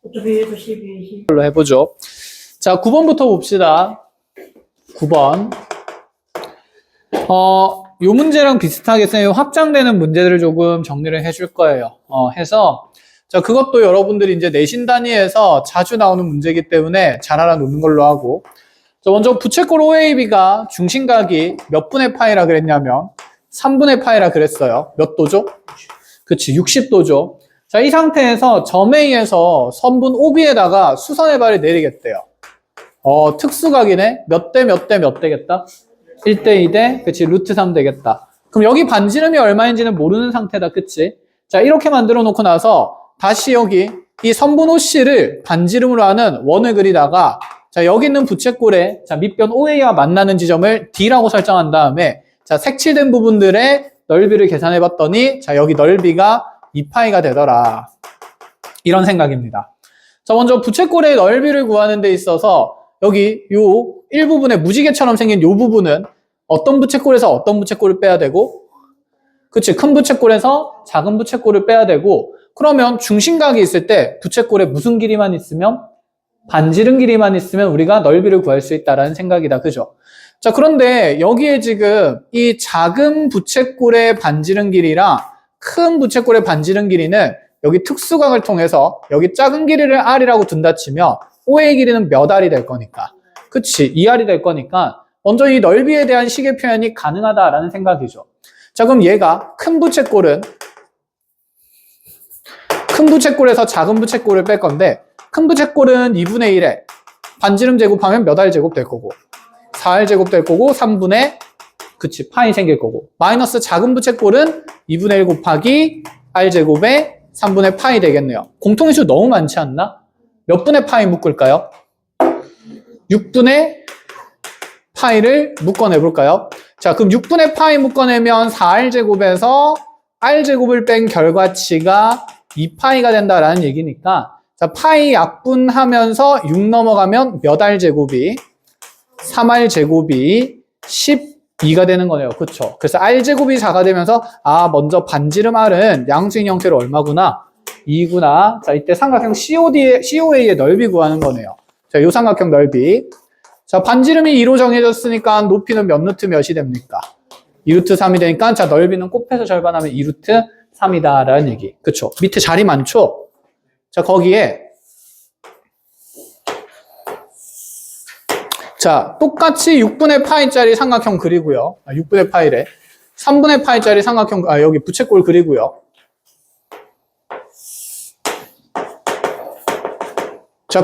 어차피 1도 12, 12. 걸로 해보죠. 자, 9번부터 봅시다. 9번. 요 문제랑 비슷하게 쌤이 확장되는 문제들을 조금 정리를 해줄 거예요. 해서, 자, 그것도 여러분들이 이제 내신 단위에서 자주 나오는 문제이기 때문에 잘 알아놓는 걸로 하고. 자, 먼저 부채꼴 OAB가 중심각이 몇 분의 파이라 그랬냐면 3분의 파이라 그랬어요. 몇 도죠? 그치, 60도죠. 자, 이 상태에서 점 A에서 선분 OB에다가 수선의 발을 내리겠대요. 특수각이네. 몇 대 몇 대 몇 되겠다? 1대 2대, 그치, 루트 3 되겠다. 그럼 여기 반지름이 얼마인지는 모르는 상태다, 그치? 자, 이렇게 만들어 놓고 나서 다시 여기 이 선분 OC를 반지름으로 하는 원을 그리다가 자, 여기 있는 부채꼴에 자, 밑변 OA와 만나는 지점을 D라고 설정한 다음에 자, 색칠된 부분들의 넓이를 계산해 봤더니 자, 여기 넓이가 2파이가 되더라. 이런 생각입니다. 자, 먼저 부채꼴의 넓이를 구하는 데 있어서 여기 요 일부분에 무지개처럼 생긴 요 부분은 어떤 부채꼴에서 어떤 부채꼴을 빼야 되고, 그치, 큰 부채꼴에서 작은 부채꼴을 빼야 되고, 그러면 중심각이 있을 때 부채꼴에 무슨 길이만 있으면? 반지름 길이만 있으면 우리가 넓이를 구할 수 있다라는 생각이다. 그죠? 자, 그런데 여기에 지금 이 작은 부채꼴의 반지름 길이랑 큰 부채꼴의 반지름 길이는 여기 특수각을 통해서 여기 작은 길이를 R이라고 둔다 치면 OA 길이는 몇 R이 될 거니까. 그치? 2R이 될 거니까 먼저 이 넓이에 대한 식의 표현이 가능하다라는 생각이죠. 자, 그럼 얘가 큰 부채꼴에서 작은 부채꼴을 뺄 건데 큰 부채꼴은 2분의 1에 반지름 제곱하면 몇 R 제곱 될 거고 4R 제곱 될 거고 3분의 그치 파이 생길 거고 마이너스 작은 부채꼴은 2분의 1 곱하기 R 제곱에 3분의 파이 되겠네요. 공통인수 너무 많지 않나? 몇 분의 파이 묶을까요? 6분의 파이를 묶어내볼까요? 자, 그럼 6분의 파이 묶어내면 4R 제곱에서 R 제곱을 뺀 결과치가 2파이가 된다라는 얘기니까 자, 파이 약분하면서 6 넘어가면 몇 R 제곱이 3R 제곱이 12가 되는 거네요. 그쵸? 그래서 R 제곱이 4가 되면서 먼저 반지름 R은 양수인 형태로 얼마구나? 2구나. 자, 이때 삼각형 COA의 넓이 구하는 거네요. 자, 요 삼각형 넓이. 자, 반지름이 2로 정해졌으니까 높이는 몇 루트 몇이 됩니까? 2루트 3이 되니까 자, 넓이는 곱해서 절반하면 2루트 3이다라는 얘기. 그쵸? 밑에 자리 많죠? 자, 거기에 자, 똑같이 6분의 파이짜리 삼각형 그리고요. 6분의 파이래. 3분의 파이짜리 삼각형, 여기 부채꼴 그리고요. 자,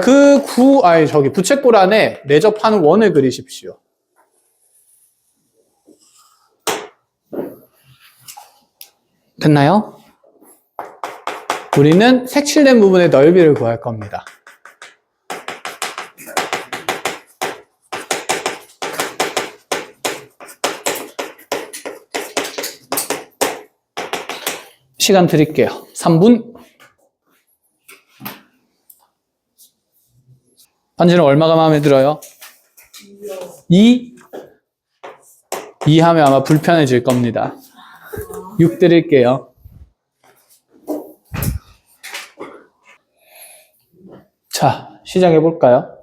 부채꼴 안에 내접하는 원을 그리십시오. 됐나요? 우리는 색칠된 부분의 넓이를 구할 겁니다. 시간 드릴게요. 3분. 반지름 얼마가 마음에 들어요? 2? 2 하면 아마 불편해질 겁니다. 6 드릴게요. 자, 시작해 볼까요?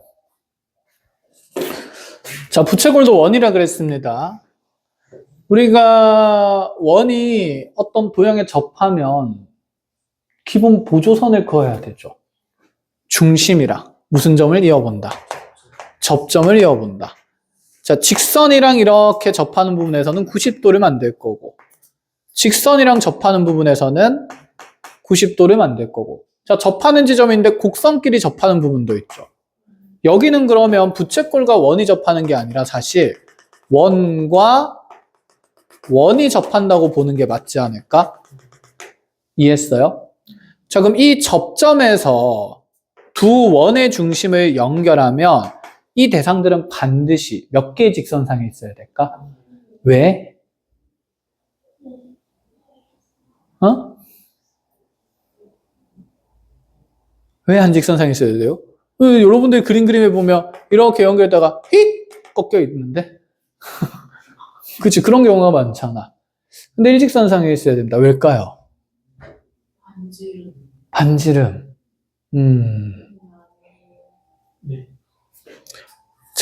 자, 부채꼴도 원이라 그랬습니다. 우리가 원이 어떤 도형에 접하면 기본 보조선을 그어야 되죠. 중심이랑 무슨 점을 이어본다? 접점을 이어본다. 자, 직선이랑 이렇게 접하는 부분에서는 90도를 만들 거고 직선이랑 접하는 부분에서는 90도를 만들 거고 자, 접하는 지점인데 곡선끼리 접하는 부분도 있죠. 여기는 그러면 부채꼴과 원이 접하는 게 아니라 사실 원과 원이 접한다고 보는 게 맞지 않을까? 이해했어요? 자, 그럼 이 접점에서 두 원의 중심을 연결하면 이 대상들은 반드시 몇 개의 직선상에 있어야 될까? 왜? 왜 한 직선상에 있어야 돼요? 여러분들 그림에 보면 이렇게 연결했다가 휙 꺾여 있는데 그치, 그런 경우가 많잖아. 근데 일직선상에 있어야 된다. 왜일까요? 반지름. 반지름.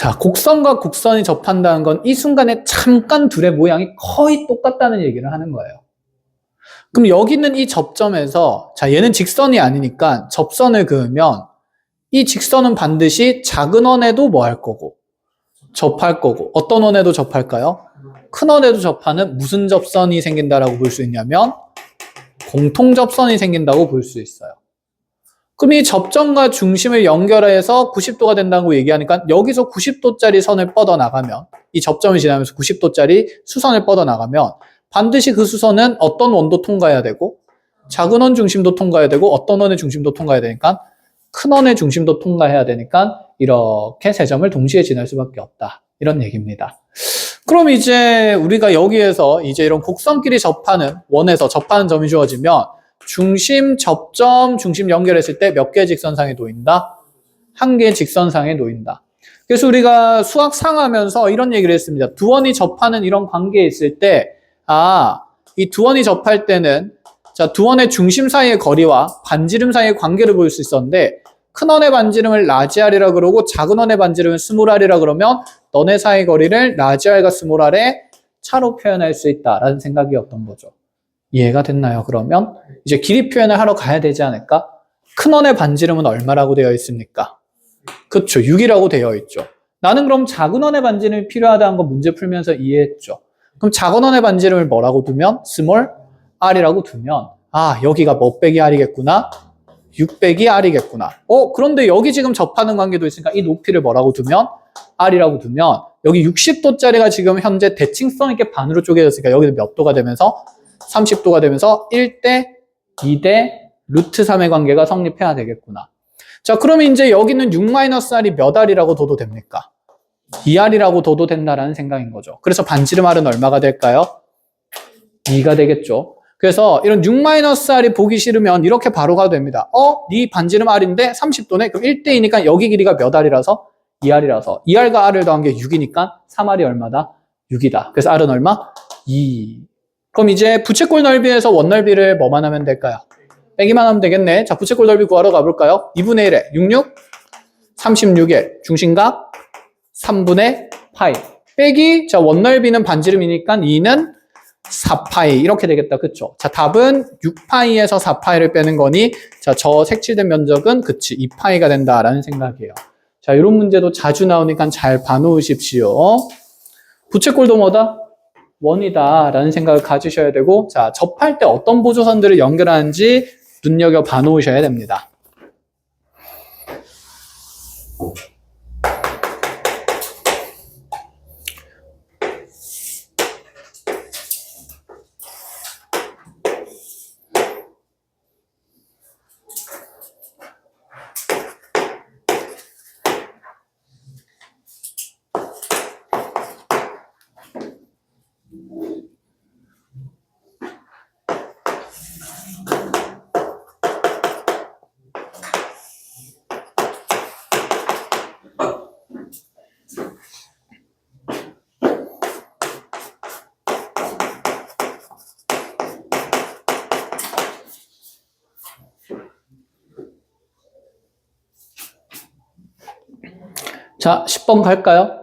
자, 곡선과 곡선이 접한다는 건 이 순간에 잠깐 둘의 모양이 거의 똑같다는 얘기를 하는 거예요. 그럼 여기 있는 이 접점에서, 자, 얘는 직선이 아니니까 접선을 그으면 이 직선은 반드시 작은 원에도 뭐 할 거고, 접할 거고, 어떤 원에도 접할까요? 큰 원에도 접하는 무슨 접선이 생긴다라고 볼 수 있냐면 공통접선이 생긴다고 볼 수 있어요. 그럼 이 접점과 중심을 연결해서 90도가 된다고 얘기하니까 여기서 90도짜리 선을 뻗어나가면, 이 접점을 지나면서 90도짜리 수선을 뻗어나가면 반드시 그 수선은 어떤 원도 통과해야 되고 작은 원 중심도 통과해야 되고 어떤 원의 중심도 통과해야 되니까 큰 원의 중심도 통과해야 되니까 이렇게 세 점을 동시에 지날 수밖에 없다. 이런 얘기입니다. 그럼 이제 우리가 여기에서 이제 이런 곡선끼리 접하는 원에서 접하는 점이 주어지면 중심, 접점, 중심 연결했을 때 몇 개의 직선상에 놓인다? 한 개의 직선상에 놓인다. 그래서 우리가 수학 상하면서 이런 얘기를 했습니다. 두 원이 접하는 이런 관계에 있을 때, 이 두 원이 접할 때는, 자, 두 원의 중심 사이의 거리와 반지름 사이의 관계를 볼 수 있었는데, 큰 원의 반지름을 라지 R이라 그러고 작은 원의 반지름을 스몰 R이라 그러면 너네 사이 거리를 라지 R과 스몰 R의 차로 표현할 수 있다라는 생각이었던 거죠. 이해가 됐나요? 그러면 이제 길이 표현을 하러 가야 되지 않을까? 큰 원의 반지름은 얼마라고 되어 있습니까? 그렇죠. 6이라고 되어 있죠. 나는 그럼 작은 원의 반지름이 필요하다는 거 문제 풀면서 이해했죠. 그럼 작은 원의 반지름을 뭐라고 두면? 스몰 R이라고 두면 여기가 뭐 빼기 R이겠구나? 6 빼기 R이겠구나. 그런데 여기 지금 접하는 관계도 있으니까 이 높이를 뭐라고 두면? R이라고 두면 여기 60도짜리가 지금 현재 대칭성 있게 반으로 쪼개졌으니까 여기서 몇 도가 되면서 30도가 되면서 1대 2대 루트 3의 관계가 성립해야 되겠구나. 자, 그러면 이제 여기는 6-R이 몇 R이라고 둬도 됩니까? 2R이라고 둬도 된다라는 생각인 거죠. 그래서 반지름 R은 얼마가 될까요? 2가 되겠죠. 그래서 이런 6-R이 보기 싫으면 이렇게 바로 가도 됩니다. 네 반지름 R인데 30도네? 그럼 1대2니까 여기 길이가 몇 R이라서? 2R이라서 2R과 R을 더한 게 6이니까 3R이 얼마다? 6이다. 그래서 R은 얼마? 2. 그럼 이제 부채꼴 넓이에서 원 넓이를 뭐만 하면 될까요? 빼기만 하면 되겠네. 자, 부채꼴 넓이 구하러 가볼까요? 2분의 1에 66, 36에 중심각 3분의 파이. 빼기, 자, 원 넓이는 반지름이니까 2는 4파이. 이렇게 되겠다. 그쵸? 자, 답은 6파이에서 4파이를 빼는 거니, 자, 저 색칠된 면적은 그치, 2파이가 된다라는 생각이에요. 자, 이런 문제도 자주 나오니까 잘 봐놓으십시오. 부채꼴도 뭐다? 원이다 라는 생각을 가지셔야 되고, 자, 접할 때 어떤 보조선들을 연결하는지 눈여겨 봐놓으셔야 됩니다. 자, 10번 갈까요?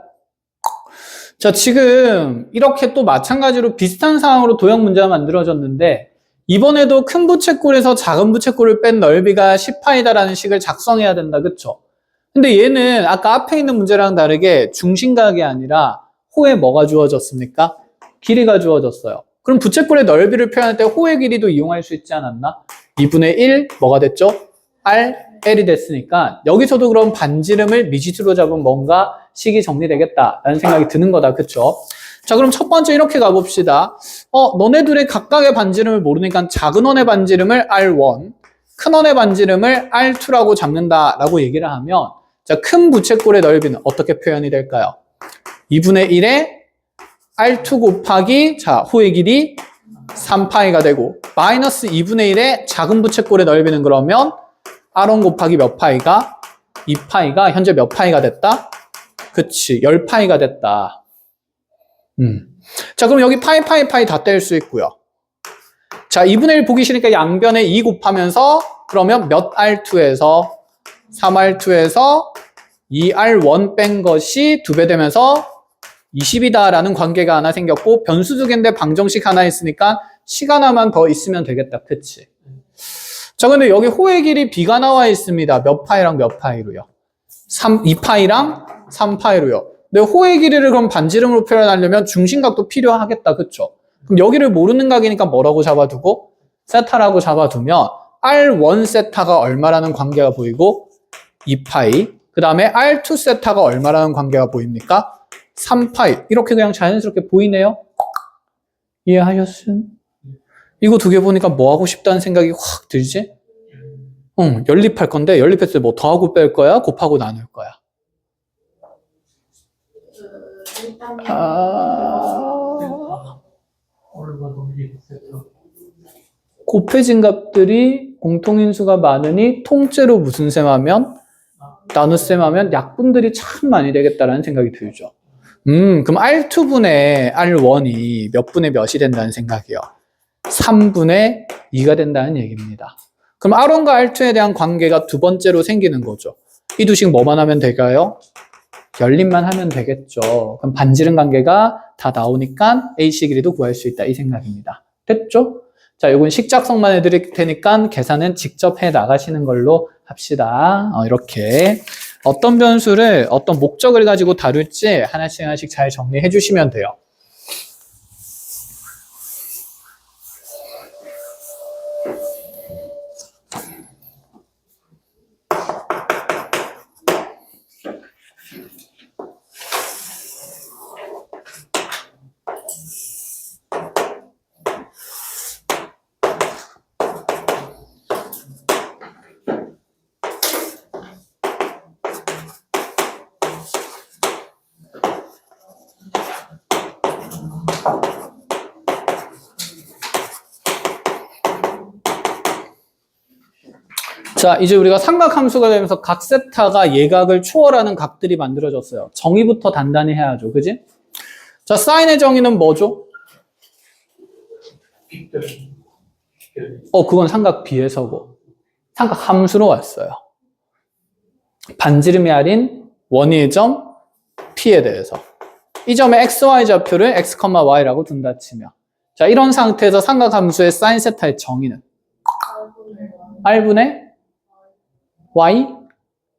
자, 지금 이렇게 또 마찬가지로 비슷한 상황으로 도형 문제가 만들어졌는데, 이번에도 큰 부채꼴에서 작은 부채꼴을 뺀 넓이가 10파이다라는 식을 작성해야 된다. 그쵸? 근데 얘는 아까 앞에 있는 문제랑 다르게 중심각이 아니라 호에 뭐가 주어졌습니까? 길이가 주어졌어요. 그럼 부채꼴의 넓이를 표현할 때 호의 길이도 이용할 수 있지 않았나? 2분의 1 뭐가 됐죠? L이 됐으니까 여기서도 그럼 반지름을 미지수로 잡으면 뭔가 식이 정리되겠다라는 생각이 드는 거다. 그쵸? 자, 그럼 첫 번째 이렇게 가봅시다. 너네 둘의 각각의 반지름을 모르니까 작은 원의 반지름을 R1, 큰 원의 반지름을 R2라고 잡는다라고 얘기를 하면, 자, 큰 부채꼴의 넓이는 어떻게 표현이 될까요? 2분의 1에 R2 곱하기, 자, 호의 길이 3파이가 되고, 마이너스 2분의 1에 작은 부채꼴의 넓이는 그러면 R1 곱하기 몇 파이가? 2파이가 현재 몇 파이가 됐다? 그치, 10파이가 됐다. 자, 그럼 여기 파이 다 뗄 수 있고요. 자, 2분의 1 보기 싫으니까 양변에 2 곱하면서 그러면 몇 R2에서 3R2에서 이 R1 뺀 것이 2배 되면서 20이다라는 관계가 하나 생겼고 변수 두 개인데 방정식 하나 있으니까 시간 하나만 더 있으면 되겠다. 그치? 자, 근데 여기 호의 길이 B가 나와 있습니다. 몇 파이랑 몇 파이로요? 2파이랑 3파이로요. 근데 호의 길이를 그럼 반지름으로 표현하려면 중심각도 필요하겠다. 그쵸? 그럼 여기를 모르는 각이니까 뭐라고 잡아두고? 세타라고 잡아두면 R1 세타가 얼마라는 관계가 보이고 2파이, 그 다음에 R2 세타가 얼마라는 관계가 보입니까? 3파이. 이렇게 그냥 자연스럽게 보이네요. 이해하셨음? 이거 두 개 보니까 뭐 하고 싶다는 생각이 확 들지? 연립할 건데 연립했을 때 뭐 더하고 뺄 거야? 곱하고 나눌 거야? 곱해진 값들이 공통인수가 많으니 통째로 무슨 셈하면? 나눗셈 하면 약분들이 참 많이 되겠다라는 생각이 들죠. 그럼 R2분의 R1이 몇 분의 몇이 된다는 생각이에요? 3분의 2가 된다는 얘기입니다. 그럼 R1과 R2에 대한 관계가 두 번째로 생기는 거죠. 이 두식 뭐만 하면 될까요? 연립만 하면 되겠죠. 그럼 반지름 관계가 다 나오니까 AC 길이도 구할 수 있다 이 생각입니다. 됐죠? 자, 이건 식작성만 해드릴 테니까 계산은 직접 해 나가시는 걸로 합시다. 이렇게 어떤 변수를 어떤 목적을 가지고 다룰지 하나씩 하나씩 잘 정리해 주시면 돼요. 자, 이제 우리가 삼각함수가 되면서 각 세타가 예각을 초월하는 각들이 만들어졌어요. 정의부터 단단히 해야죠. 그지? 자, 사인의 정의는 뭐죠? 그건 삼각 B에서고 삼각함수로 왔어요. 반지름이 아닌 원의의 점 P에 대해서. 이 점의 XY 좌표를 X, Y라고 둔다 치면. 자, 이런 상태에서 삼각함수의 사인 세타의 정의는 R분의 Y?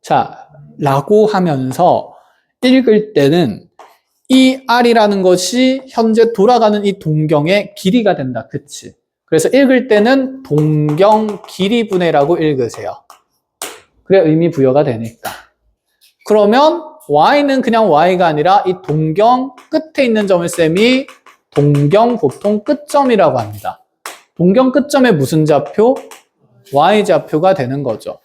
자, 라고 하면서 읽을 때는 이 R이라는 것이 현재 돌아가는 이 동경의 길이가 된다. 그치? 그래서 읽을 때는 동경 길이분해라고 읽으세요. 그래 의미 부여가 되니까. 그러면 Y는 그냥 Y가 아니라 이 동경 끝에 있는 점을 쌤이 동경 보통 끝점이라고 합니다. 동경 끝점의 무슨 좌표? Y 좌표가 되는 거죠.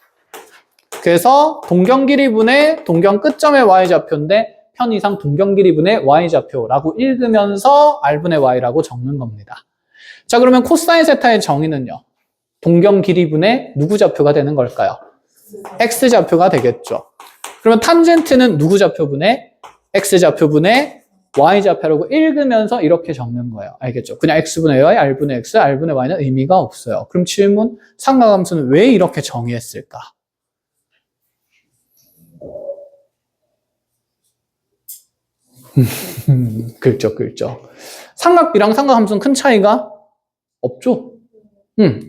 그래서 동경 길이분의 동경 끝점의 y좌표인데 편의상 동경 길이분의 y좌표라고 읽으면서 r분의 y라고 적는 겁니다. 자, 그러면 코사인 세타의 정의는요. 동경 길이분의 누구 좌표가 되는 걸까요? x좌표가 되겠죠. 그러면 탄젠트는 누구 좌표분의 x좌표분의 y좌표라고 읽으면서 이렇게 적는 거예요. 알겠죠? 그냥 x분의 y, r분의 x, r분의 y는 의미가 없어요. 그럼 질문, 삼각함수는 왜 이렇게 정의했을까? 그렇죠. 삼각비랑 삼각함수는 큰 차이가 없죠.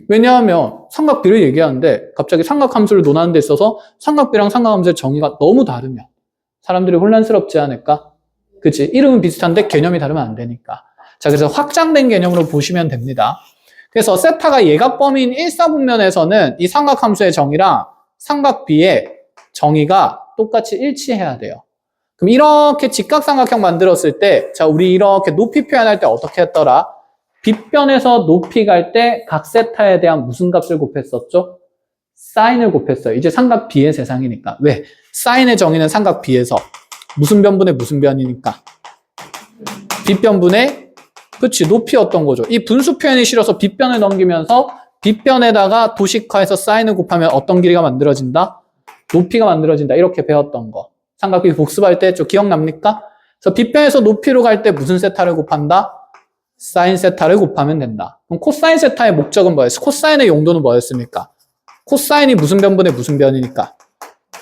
왜냐하면 삼각비를 얘기하는데 갑자기 삼각함수를 논하는 데 있어서 삼각비랑 삼각함수의 정의가 너무 다르면 사람들이 혼란스럽지 않을까? 그치? 이름은 비슷한데 개념이 다르면 안 되니까. 자, 그래서 확장된 개념으로 보시면 됩니다. 그래서 세타가 예각 범위인 1사분면에서는 이 삼각함수의 정의랑 삼각비의 정의가 똑같이 일치해야 돼요. 그럼 이렇게 직각삼각형 만들었을 때, 자, 우리 이렇게 높이 표현할 때 어떻게 했더라? 빗변에서 높이 갈 때 각 세타에 대한 무슨 값을 곱했었죠? 사인을 곱했어요. 이제 삼각 B의 세상이니까. 왜? 사인의 정의는 삼각 B에서 무슨 변분의 무슨 변이니까? 빗변분의, 그치, 높이였던 거죠. 이 분수 표현이 싫어서 빗변을 넘기면서 빗변에다가 도식화해서 사인을 곱하면 어떤 길이가 만들어진다? 높이가 만들어진다. 이렇게 배웠던 거. 삼각비 복습할 때 좀 기억납니까? 그래서 빗변에서 높이로 갈 때 무슨 세타를 곱한다? 사인 세타를 곱하면 된다. 그럼 코사인 세타의 목적은 뭐였어요? 코사인의 용도는 뭐였습니까? 코사인이 무슨 변분의 무슨 변이니까?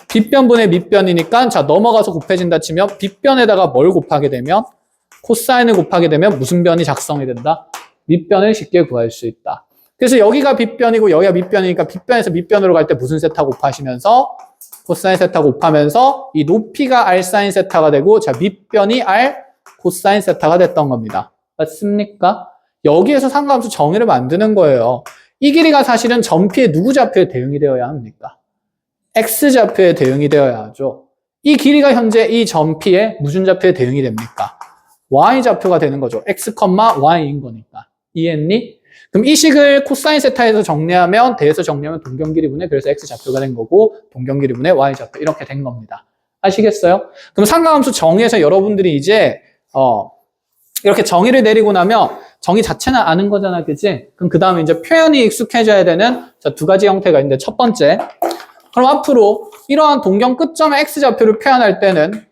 빗변분의 밑변이니까 자 넘어가서 곱해진다 치면 빗변에다가 뭘 곱하게 되면 코사인을 곱하게 되면 무슨 변이 작성이 된다? 밑변을 쉽게 구할 수 있다. 그래서 여기가 빗변이고 여기가 밑변이니까 빗변에서 밑변으로 갈 때 무슨 세타 곱하시면서 코사인 세타 곱하면서 이 높이가 r 사인 세타가 되고 자 밑변이 r 코사인 세타가 됐던 겁니다. 맞습니까? 여기에서 상관함수 정의를 만드는 거예요. 이 길이가 사실은 전피의 누구 좌표에 대응이 되어야 합니까? x좌표에 대응이 되어야 하죠. 이 길이가 현재 이 전피의 무슨 좌표에 대응이 됩니까? y좌표가 되는 거죠. x, y인 거니까. 이해했니? 그럼 이 식을 코사인 세타에서 정리하면 대에서 정리하면 동경길이분의 그래서 x좌표가 된 거고 동경길이분의 y좌표 이렇게 된 겁니다. 아시겠어요? 그럼 상관함수 정의에서 여러분들이 이제 이렇게 정의를 내리고 나면 정의 자체는 아는 거잖아, 그치? 그럼 그 다음에 이제 표현이 익숙해져야 되는 자, 두 가지 형태가 있는데 첫 번째 그럼 앞으로 이러한 동경 끝점의 x좌표를 표현할 때는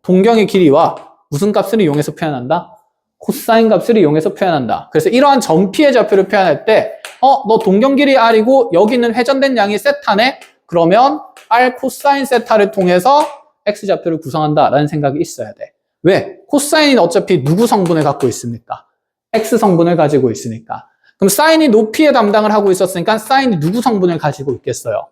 동경의 길이와 무슨 값을 이용해서 표현한다? 코사인 값을 이용해서 표현한다. 그래서 이러한 전피의 좌표를 표현할 때 너 동경 길이 r이고 여기 있는 회전된 양이 세타네? 그러면 r 코사인 세타를 통해서 x좌표를 구성한다라는 생각이 있어야 돼. 왜? 코사인은 어차피 누구 성분을 갖고 있습니까? x 성분을 가지고 있으니까. 그럼 사인이 높이에 담당을 하고 있었으니까 사인이 누구 성분을 가지고 있겠어요?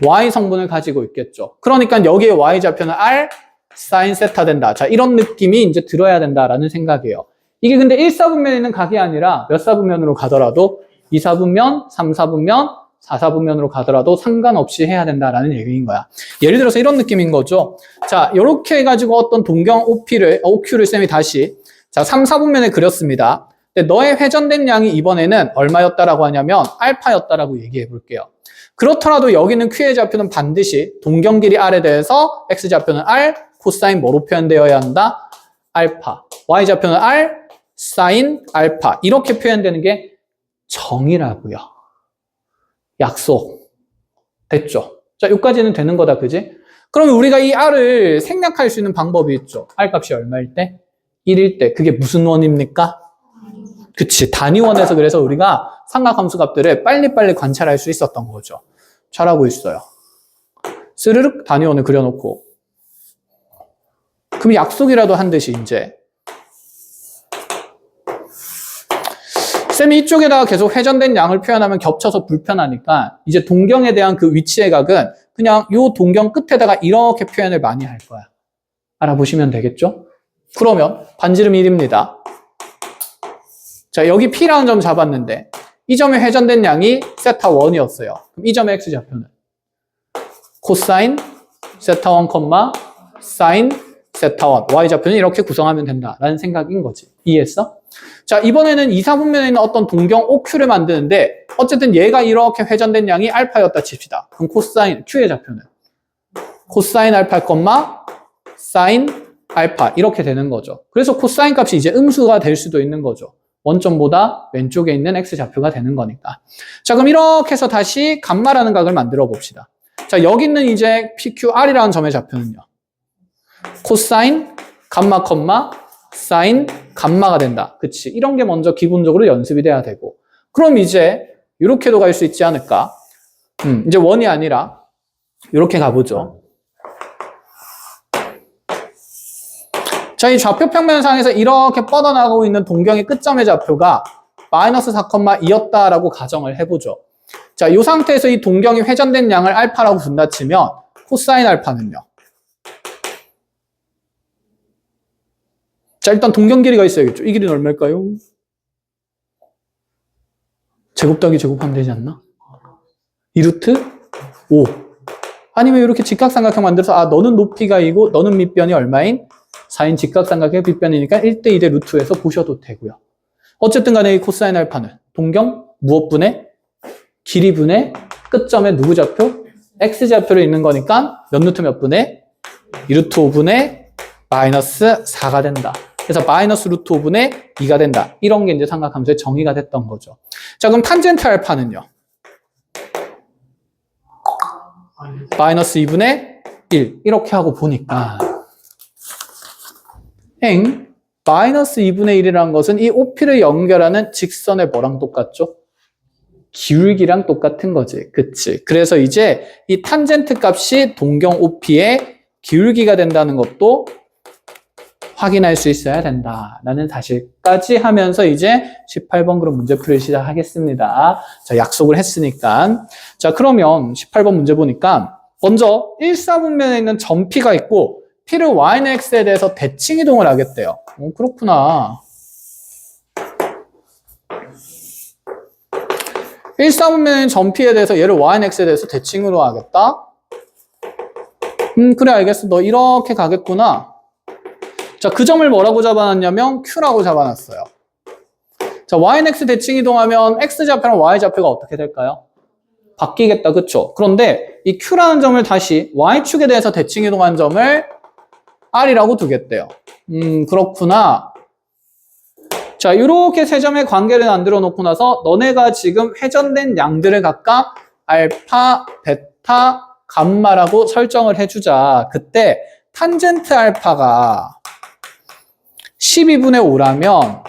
y 성분을 가지고 있겠죠. 그러니까 여기에 y좌표는 r 사인 세타 된다. 자, 이런 느낌이 이제 들어야 된다라는 생각이에요. 이게 근데 1사분면에 있는 각이 아니라 몇 사분면으로 가더라도 2사분면, 3사분면, 4사분면으로 가더라도 상관없이 해야 된다라는 얘기인 거야. 예를 들어서 이런 느낌인 거죠. 자, 이렇게 해가지고 어떤 동경 OQ를 쌤이 다시 자, 3, 4분면에 그렸습니다. 근데 너의 회전된 양이 이번에는 얼마였다라고 하냐면 알파였다라고 얘기해 볼게요. 그렇더라도 여기는 Q의 좌표는 반드시 동경 길이 R에 대해서 X좌표는 R, 코사인 뭐로 표현되어야 한다? 알파. Y좌표는 R, 사인 알파. 이렇게 표현되는 게 정의라고요. 약속. 됐죠? 자, 여기까지는 되는 거다, 그지? 그러면 우리가 이 R을 생략할 수 있는 방법이 있죠. R 값이 얼마일 때? 1일 때. 그게 무슨 원입니까? 그치. 단위원에서 그래서 우리가 삼각함수 값들을 빨리빨리 관찰할 수 있었던 거죠. 잘하고 있어요. 스르륵 단위원을 그려놓고. 그럼 약속이라도 한 듯이 이제. 쌤이 이쪽에다가 계속 회전된 양을 표현하면 겹쳐서 불편하니까 이제 동경에 대한 그 위치의 각은 그냥 요 동경 끝에다가 이렇게 표현을 많이 할 거야. 알아보시면 되겠죠? 그러면 반지름 1입니다. 자, 여기 P라는 점 잡았는데 이 점에 회전된 양이 세타 1이었어요. 그럼 이 점의 x좌표는 코사인 세타 1, 사인 세타 1, y좌표는 이렇게 구성하면 된다라는 생각인 거지. 이해했어? 자, 이번에는 2, 4분면에 있는 어떤 동경 OQ를 만드는데 어쨌든 얘가 이렇게 회전된 양이 알파였다 칩시다. 그럼 코사인 Q의 좌표는 코사인 알파, 사인 알파 이렇게 되는 거죠. 그래서 코사인 값이 이제 음수가 될 수도 있는 거죠. 원점보다 왼쪽에 있는 x좌표가 되는 거니까. 자, 그럼 이렇게 해서 다시 감마라는 각을 만들어 봅시다. 자, 여기 있는 이제 PQR이라는 점의 좌표는요. 코사인 감마, 사인 감마가 된다. 그치? 이런 게 먼저 기본적으로 연습이 돼야 되고. 그럼 이제 이렇게도 갈 수 있지 않을까? 이제 원이 아니라 이렇게 가보죠. 자, 이 좌표 평면상에서 이렇게 뻗어나가고 있는 동경의 끝점의 좌표가 마이너스 4,2였다라고 가정을 해보죠. 자, 이 상태에서 이 동경이 회전된 양을 알파라고 분다 치면 코사인 알파는요. 자, 일단 동경 길이가 있어야겠죠. 이 길이는 얼마일까요? 제곱 더하기 제곱하면 되지 않나? 2루트 5. 아니면 이렇게 직각삼각형 만들어서 너는 높이가 이고 너는 밑변이 얼마인? 4인 직각삼각의 빗변이니까 1대 2대 루트에서 보셔도 되고요. 어쨌든 간에 이 코사인 알파는 동경 무엇분의 길이분의 끝점의 누구 좌표? x좌표를 있는 거니까 몇 루트 몇 분의? 2루트 5분의 마이너스 4가 된다. 그래서 마이너스 루트 5분의 2가 된다. 이런 게 이제 삼각함수의 정의가 됐던 거죠. 자, 그럼 탄젠트 알파는요? 마이너스 2분의 1 이렇게 하고 보니까 마이너스 2분의 1이라는 것은 이 OP를 연결하는 직선의 뭐랑 똑같죠? 기울기랑 똑같은 거지. 그치? 그래서 이제 이 탄젠트 값이 동경 OP의 기울기가 된다는 것도 확인할 수 있어야 된다라는 사실까지 하면서 이제 18번 그럼 문제풀이 시작하겠습니다. 자, 약속을 했으니까. 자, 그러면 18번 문제 보니까 먼저 1사분면에 있는 점 P가 있고 P를 Y는 X에 대해서 대칭 이동을 하겠대요. 그렇구나. 1사분면에 있는 점 P에 대해서 얘를 Y는 X에 대해서 대칭으로 하겠다. 그래 알겠어. 너 이렇게 가겠구나. 자, 그 점을 뭐라고 잡아놨냐면 Q라고 잡아놨어요. 자, Y는 X 대칭 이동하면 X좌표랑 Y좌표가 어떻게 될까요? 바뀌겠다, 그쵸? 그런데 이 Q라는 점을 다시 Y축에 대해서 대칭 이동한 점을 R이라고 두겠대요. 그렇구나. 자, 이렇게 세 점의 관계를 만들어 놓고 나서 너네가 지금 회전된 양들을 각각 알파, 베타, 감마라고 설정을 해주자. 그때 탄젠트 알파가 12분의 5라면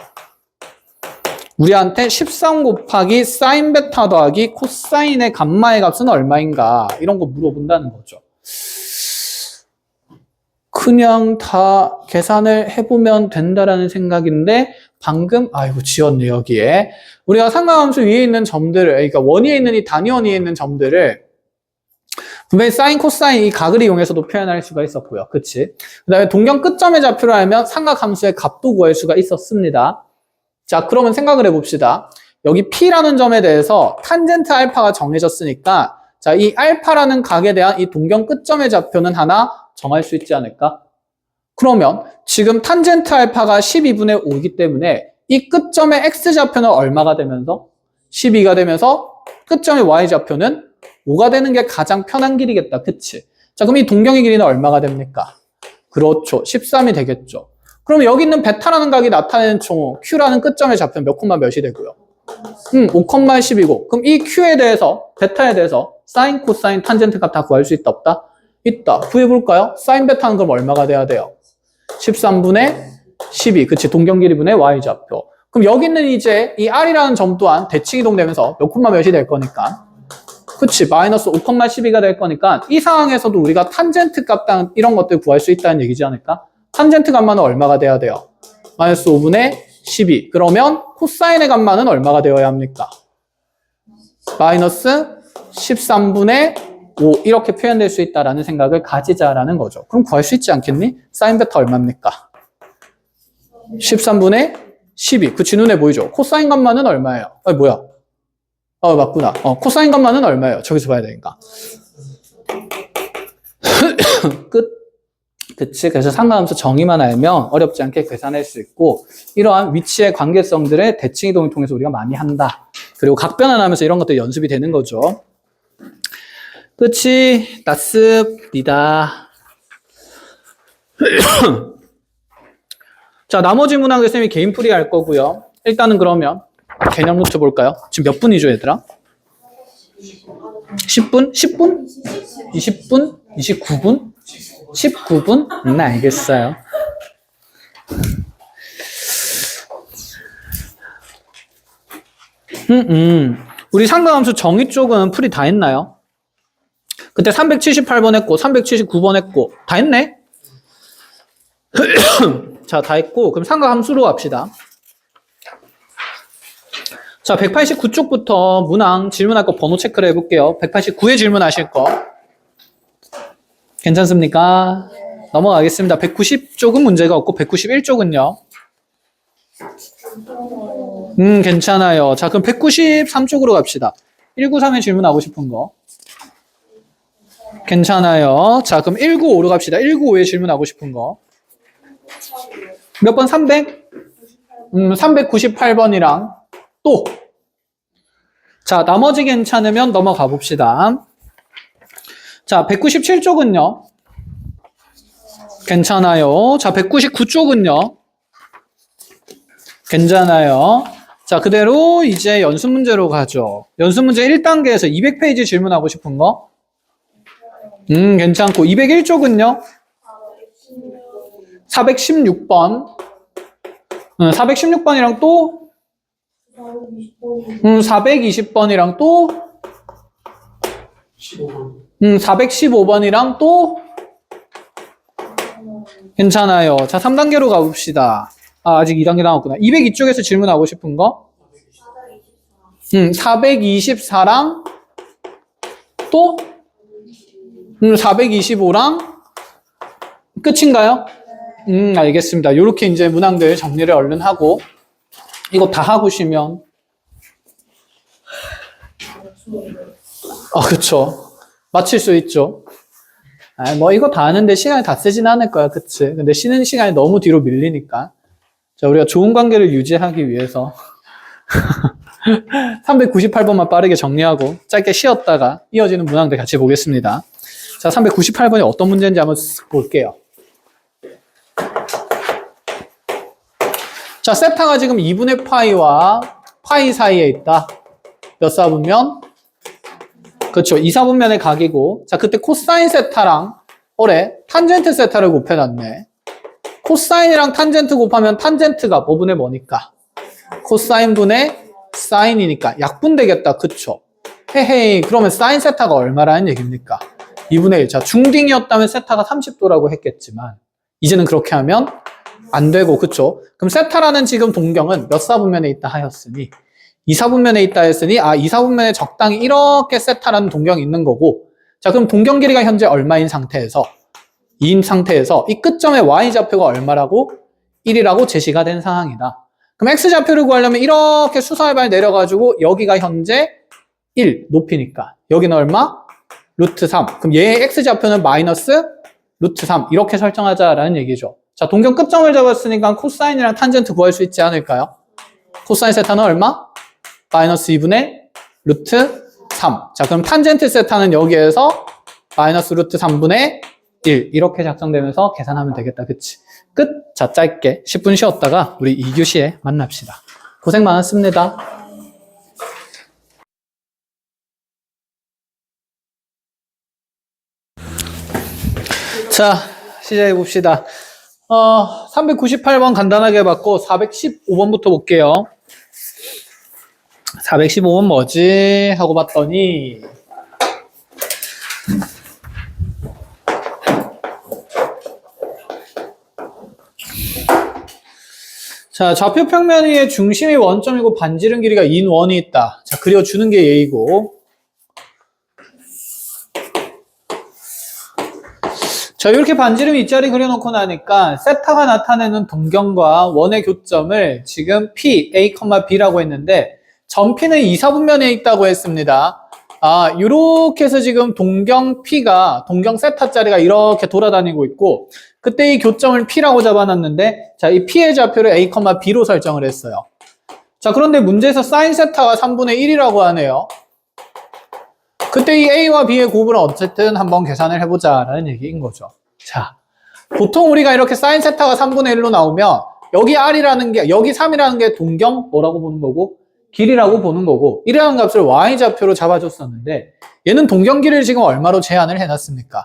우리한테 13 곱하기 사인 베타 더하기 코사인의 감마의 값은 얼마인가 이런 거 물어본다는 거죠. 그냥 다 계산을 해보면 된다라는 생각인데 방금 아이고 지웠네 여기에 우리가 상가함수 위에 있는 점들을 그러니까 원위에 있는 이 단위 원위에 있는 점들을 분명히 사인, 코사인 이 각을 이용해서도 표현할 수가 있었고요. 그치? 그 다음에 동경 끝점의 좌표를 알면 삼각함수의 값도 구할 수가 있었습니다. 자, 그러면 생각을 해봅시다. 여기 P라는 점에 대해서 탄젠트 알파가 정해졌으니까 자, 이 알파라는 각에 대한 이 동경 끝점의 좌표는 하나 정할 수 있지 않을까? 그러면 지금 탄젠트 알파가 12분의 5이기 때문에 이 끝점의 X좌표는 얼마가 되면서? 12가 되면서 끝점의 Y좌표는 5가 되는 게 가장 편한 길이겠다. 그치? 자, 그럼 이 동경의 길이는 얼마가 됩니까? 그렇죠. 13이 되겠죠. 그럼 여기 있는 베타라는 각이 나타내는 총 Q라는 끝점의 좌표는 몇 콤마 몇이 되고요? 5,10이고 그럼 이 Q에 대해서 베타에 대해서 사인, 코사인, 탄젠트 값 다 구할 수 있다 없다? 있다. 구해볼까요? 사인 베타는 그럼 얼마가 돼야 돼요? 13분의 12. 그치? 동경 길이분의 Y좌표. 그럼 여기 있는 이제 이 R이라는 점 또한 대칭 이동되면서 몇 콤마 몇이 될 거니까 그치? 마이너스 5,12가 될 거니까 이 상황에서도 우리가 탄젠트 값 이런 것들 구할 수 있다는 얘기지 않을까? 탄젠트 값만은 얼마가 돼야 돼요? 마이너스 5분의 12. 그러면 코사인의 값만은 얼마가 되어야 합니까? 마이너스 13분의 5. 이렇게 표현될 수 있다라는 생각을 가지자라는 거죠. 그럼 구할 수 있지 않겠니? 사인 베타 얼마입니까? 13분의 12. 그치? 눈에 보이죠? 코사인 값만은 얼마예요? 뭐야? 맞구나. 코사인 값만은 얼마예요? 저기서 봐야 되니까. 끝. 그치? 그래서 상가함수 정의만 알면 어렵지 않게 계산할 수 있고 이러한 위치의 관계성들의 대칭 이동을 통해서 우리가 많이 한다. 그리고 각 변환하면서 이런 것들이 연습이 되는 거죠. 끝이 났습니다. 자, 나머지 문항을 쌤이 개인풀이 할 거고요. 일단은 그러면 개념 노트 볼까요? 지금 몇 분이죠, 얘들아? 10분? 10분? 20분? 29분? 19분? 알겠어요. 우리 상가함수 정의 쪽은 풀이 다 했나요? 그때 378번 했고 379번 했고 다 했네? 자, 다 했고 그럼 상가함수로 갑시다. 자, 189쪽부터 문항 질문할 거 번호 체크를 해볼게요. 189에 질문하실 거 괜찮습니까? 넘어가겠습니다. 190쪽은 문제가 없고 191쪽은요? 괜찮아요. 자, 그럼 193쪽으로 갑시다. 193에 질문하고 싶은 거 괜찮아요. 자, 그럼 195로 갑시다. 195에 질문하고 싶은 거 몇 번? 300? 398번이랑 또 자, 나머지 괜찮으면 넘어가 봅시다. 자, 197쪽은요? 괜찮아요. 자, 199쪽은요? 괜찮아요. 자, 그대로 이제 연습 문제로 가죠. 연습 문제 1단계에서 200페이지 질문하고 싶은 거? 괜찮고 201쪽은요? 416번. 416번이랑 또 420번이랑 또 15번. 415번이랑 또 괜찮아요. 자, 3단계로 가봅시다. 아, 아직 2단계 남았구나. 202쪽에서 질문하고 싶은 거? 424랑 또 425랑 끝인가요? 알겠습니다. 요렇게 이제 문항들 정리를 얼른 하고 이거 다 하고 쉬면 그쵸. 마칠 수 있죠. 뭐 이거 다 하는데 시간이 다 쓰진 않을 거야. 그치? 근데 쉬는 시간이 너무 뒤로 밀리니까. 자, 우리가 좋은 관계를 유지하기 위해서 398번만 빠르게 정리하고 짧게 쉬었다가 이어지는 문항들 같이 보겠습니다. 자, 398번이 어떤 문제인지 한번 볼게요. 자, 세타가 지금 2분의 파이와 파이 사이에 있다. 몇 사분면? 그렇죠. 2, 4분면의 각이고, 자, 그때 코사인 세타랑 탄젠트 세타를 곱해놨네. 코사인이랑 탄젠트 곱하면 탄젠트가 뭐 분의 뭐니까? 코사인 분의 사인이니까 약분 되겠다. 그쵸? 헤헤이, 그러면 사인 세타가 얼마라는 얘기입니까? 2분의 1. 자, 중딩이었다면 세타가 30도라고 했겠지만 이제는 그렇게 하면 안 되고, 그쵸? 그럼 세타라는 지금 동경은 몇 사분면에 있다 하였으니 2, 4분면에 있다 했으니 2, 4분면에 적당히 이렇게 세타라는 동경이 있는 거고, 자, 그럼 동경 길이가 현재 얼마인 상태에서 2인 상태에서 이 끝점의 y좌표가 얼마라고? 1이라고 제시가 된 상황이다. 그럼 x좌표를 구하려면 이렇게 수선해발 내려가지고 여기가 현재 1 높이니까 여기는 얼마? 루트 3. 그럼 얘의 x좌표는 마이너스 루트 3 이렇게 설정하자라는 얘기죠. 자, 동경 끝점을 잡았으니까 코사인이랑 탄젠트 구할 수 있지 않을까요? 코사인 세타는 얼마? 마이너스 2분의 루트 3. 자, 그럼 탄젠트 세타는 여기에서 마이너스 루트 3분의 1 이렇게 작성되면서 계산하면 되겠다. 그치? 끝. 자, 짧게 10분 쉬었다가 우리 2교시에 만납시다. 고생 많았습니다. 자, 시작해 봅시다. 398번 간단하게 봤고 415번부터 볼게요. 415번 뭐지? 하고 봤더니 자, 좌표 평면 위에 중심이 원점이고 반지름 길이가 인원이 있다. 자, 그려주는 게 예의고. 자, 이렇게 반지름이 이자리 그려놓고 나니까 세타가 나타내는 동경과 원의 교점을 지금 P, A, B라고 했는데 전 P는 2, 4분면에 있다고 했습니다. 이렇게 해서 지금 동경 P가 동경 세타 자리가 이렇게 돌아다니고 있고 그때 이 교점을 P라고 잡아놨는데 자, 이 P의 좌표를 A, B로 설정을 했어요. 자, 그런데 문제에서 사인 세타가 3분의 1이라고 하네요. 그때 이 A와 B의 곱을 어쨌든 한번 계산을 해보자라는 얘기인 거죠. 자, 보통 우리가 이렇게 사인 세타가 3분의 1로 나오면 여기 R이라는 게, 여기 3이라는 게 동경 뭐라고 보는 거고? 길이라고 보는 거고 1이라는 값을 Y좌표로 잡아줬었는데 얘는 동경 길이를 지금 얼마로 제한을 해놨습니까?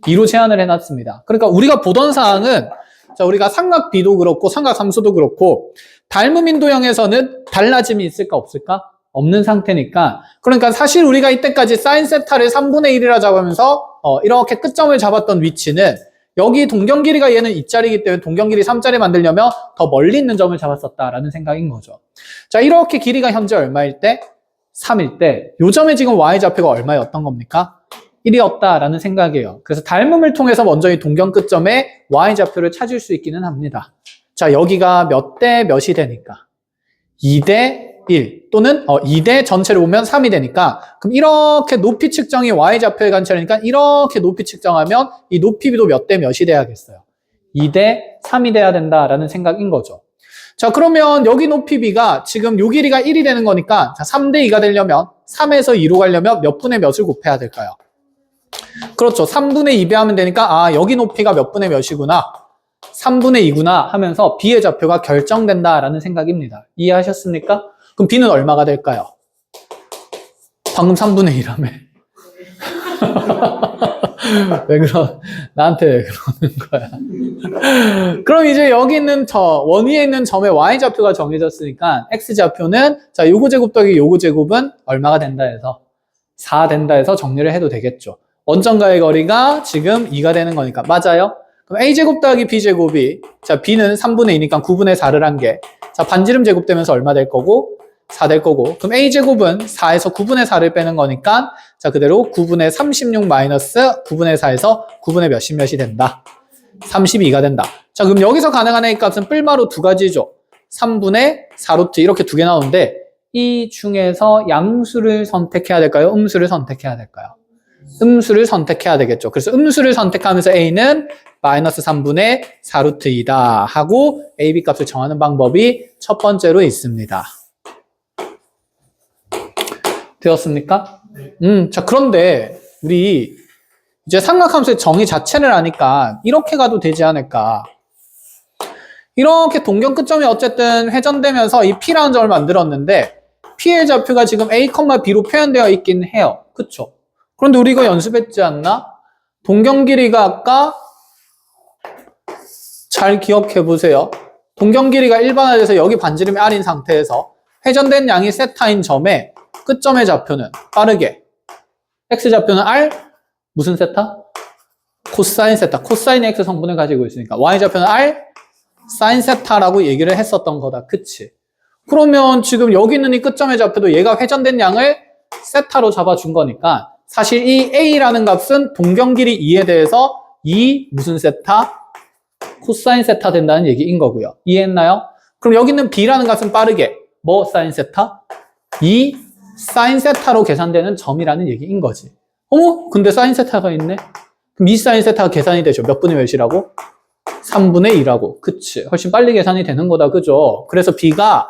2로 제한을 해놨습니다. 그러니까 우리가 보던 사항은 자, 우리가 삼각 B도 그렇고 삼각 함수도 그렇고 닮음 인도형에서는 달라짐이 있을까 없을까? 없는 상태니까 그러니까 사실 우리가 이때까지 사인 세타를 3분의 1이라 잡으면서 이렇게 끝점을 잡았던 위치는 여기 동경 길이가 얘는 2짜리이기 때문에 동경 길이 3짜리 만들려면 더 멀리 있는 점을 잡았었다라는 생각인 거죠. 자, 이렇게 길이가 현재 얼마일 때? 3일 때 요 점에 지금 y좌표가 얼마였던 겁니까? 1이었다라는 생각이에요. 그래서 닮음을 통해서 먼저 이 동경 끝점에 y좌표를 찾을 수 있기는 합니다. 자, 여기가 몇 대 몇이 되니까 2대 1 또는 2대 전체를 보면 3이 되니까 그럼 이렇게 높이 측정이 y좌표의 관찰이니까 이렇게 높이 측정하면 이 높이도 몇 대 몇이 돼야겠어요. 2대 3이 돼야 된다라는 생각인 거죠. 자, 그러면 여기 높이 b가 지금 요 길이가 1이 되는 거니까 자, 3대 2가 되려면 3에서 2로 가려면 몇 분의 몇을 곱해야 될까요? 그렇죠. 3분의 2배 하면 되니까 여기 높이가 몇 분의 몇이구나. 3분의 2구나 하면서 b의 좌표가 결정된다라는 생각입니다. 이해하셨습니까? 그럼 b는 얼마가 될까요? 방금 3분의 1이라며. 나한테 왜 그러는 거야? 그럼 이제 여기 있는 원위에 있는 점의 y좌표가 정해졌으니까 x좌표는 자, 요거 제곱 더하기 요거 제곱은 얼마가 된다 해서 4 된다 해서 정리를 해도 되겠죠. 원점과의 거리가 지금 2가 되는 거니까 맞아요? 그럼 a제곱 더하기 b제곱이 자, b는 3분의 2니까 9분의 4를 한 개. 자, 반지름 제곱되면서 얼마 될 거고? 4 될 거고. 그럼 a제곱은 4에서 9분의 4를 빼는 거니까 자, 그대로 9분의 36 마이너스 9분의 4에서 9분의 몇이 된다. 32가 된다. 자, 그럼 여기서 가능한 a 값은 뿔마로 두 가지죠. 3분의 4루트 이렇게 두 개 나오는데 이 중에서 양수를 선택해야 될까요? 음수를 선택해야 될까요? 음수를 선택해야 되겠죠. 그래서 음수를 선택하면서 a는 마이너스 3분의 4루트이다 하고 a, b 값을 정하는 방법이 첫 번째로 있습니다. 되었습니까? 자, 그런데 우리 이제 삼각함수의 정의 자체를 아니까 이렇게 가도 되지 않을까? 이렇게 동경 끝점이 어쨌든 회전되면서 이 P라는 점을 만들었는데 P의 좌표가 지금 A, B로 표현되어 있긴 해요. 그쵸? 그런데 우리 이거 연습했지 않나? 동경 길이가 아까 잘 기억해 보세요. 동경 길이가 일반화돼서 여기 반지름이 R인 상태에서 회전된 양이 세타인 점에 끝점의 좌표는 빠르게 X좌표는 R 무슨 세타? 코사인 세타. 코사인의 X 성분을 가지고 있으니까 Y좌표는 R 사인 세타라고 얘기를 했었던 거다. 그치? 그러면 지금 여기 있는 이 끝점의 좌표도 얘가 회전된 양을 세타로 잡아준 거니까 사실 이 A라는 값은 동경 길이 2에 대해서 2 무슨 세타? 코사인 세타 된다는 얘기인 거고요. 이해했나요? 그럼 여기 있는 B라는 값은 빠르게 뭐 사인 세타? 2 사인 세타로 계산되는 점이라는 얘기인 거지. 어머? 근데 사인 세타가 있네? 그럼 2 사인 세타가 계산이 되죠. 몇 분의 몇이라고? 3분의 2라고. 그치? 훨씬 빨리 계산이 되는 거다. 그죠? 그래서 B가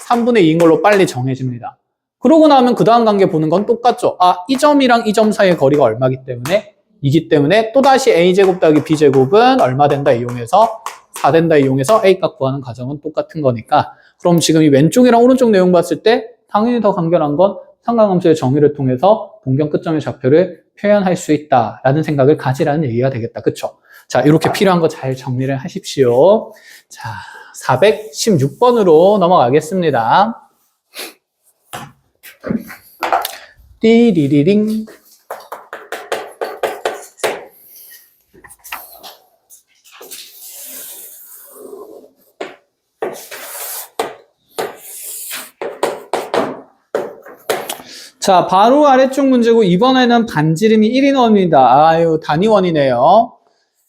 3분의 2인 걸로 빨리 정해집니다. 그러고 나면 그 다음 관계 보는 건 똑같죠. 아, 이 점이랑 이 점 사이의 거리가 얼마기 때문에? 이기 때문에 또다시 A제곱 더하기 B제곱은 얼마 된다 이용해서 4 된다 이용해서 A값 구하는 과정은 똑같은 거니까 그럼 지금 이 왼쪽이랑 오른쪽 내용 봤을 때 당연히 더 간결한 건 삼각함수의 정의를 통해서 동경 끝점의 좌표를 표현할 수 있다라는 생각을 가지라는 얘기가 되겠다. 그쵸? 자, 이렇게 필요한 거 잘 정리를 하십시오. 자, 416번으로 넘어가겠습니다. 띠리리링. 자, 바로 아래쪽 문제고 이번에는 반지름이 1인원입니다. 아유, 단위원이네요.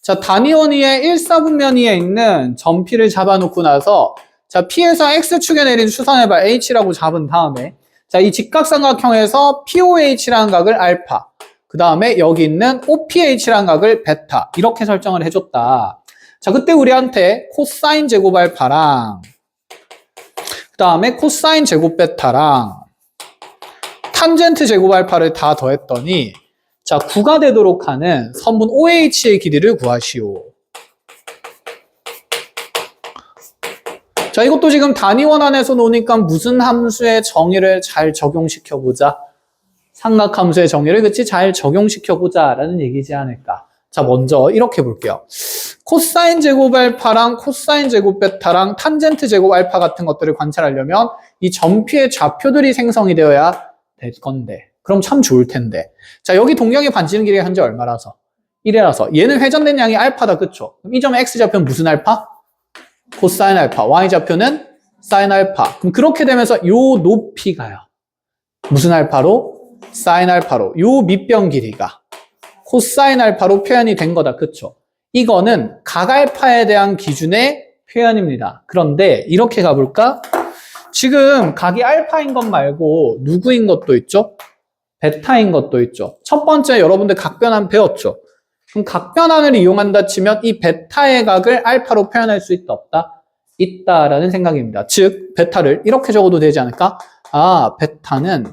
자, 단위원위에 1, 4분면위에 있는 점 P를 잡아놓고 나서 자, P에서 X축에 내린 수선해봐 H라고 잡은 다음에 자, 이 직각삼각형에서 POH라는 각을 알파 그 다음에 여기 있는 OPH라는 각을 베타 이렇게 설정을 해줬다. 자, 그때 우리한테 코사인 제곱 알파랑 그 다음에 코사인 제곱 베타랑 탄젠트 제곱 알파를 다 더했더니 자, 9가 되도록 하는 선분 OH의 길이를 구하시오. 자, 이것도 지금 단위원 안에서 노니까 무슨 함수의 정의를 잘 적용시켜보자. 삼각함수의 정의를 그치 잘 적용시켜보자 라는 얘기지 않을까. 자, 먼저 이렇게 볼게요. 코사인 제곱 알파랑 코사인 제곱 베타랑 탄젠트 제곱 알파 같은 것들을 관찰하려면 이 점피의 좌표들이 생성이 되어야 될 건데 그럼 참 좋을 텐데 자, 여기 동경의 반지름 길이가 현재 얼마라서? 1이라서 얘는 회전된 양이 알파다. 그쵸? 그럼 이 점의 X좌표는 무슨 알파? 코사인 알파. Y좌표는 사인 알파. 그럼 그렇게 되면서 요 높이가요 무슨 알파로? 사인 알파로. 요 밑변 길이가 코사인 알파로 표현이 된 거다. 그쵸? 이거는 각 알파에 대한 기준의 표현입니다. 그런데 이렇게 가볼까? 지금 각이 알파인 것 말고 누구인 것도 있죠? 베타인 것도 있죠. 첫 번째 여러분들 각변환 배웠죠? 그럼 각변환을 이용한다 치면 이 베타의 각을 알파로 표현할 수 있다 없다? 있다라는 생각입니다. 즉 베타를 이렇게 적어도 되지 않을까? 아, 베타는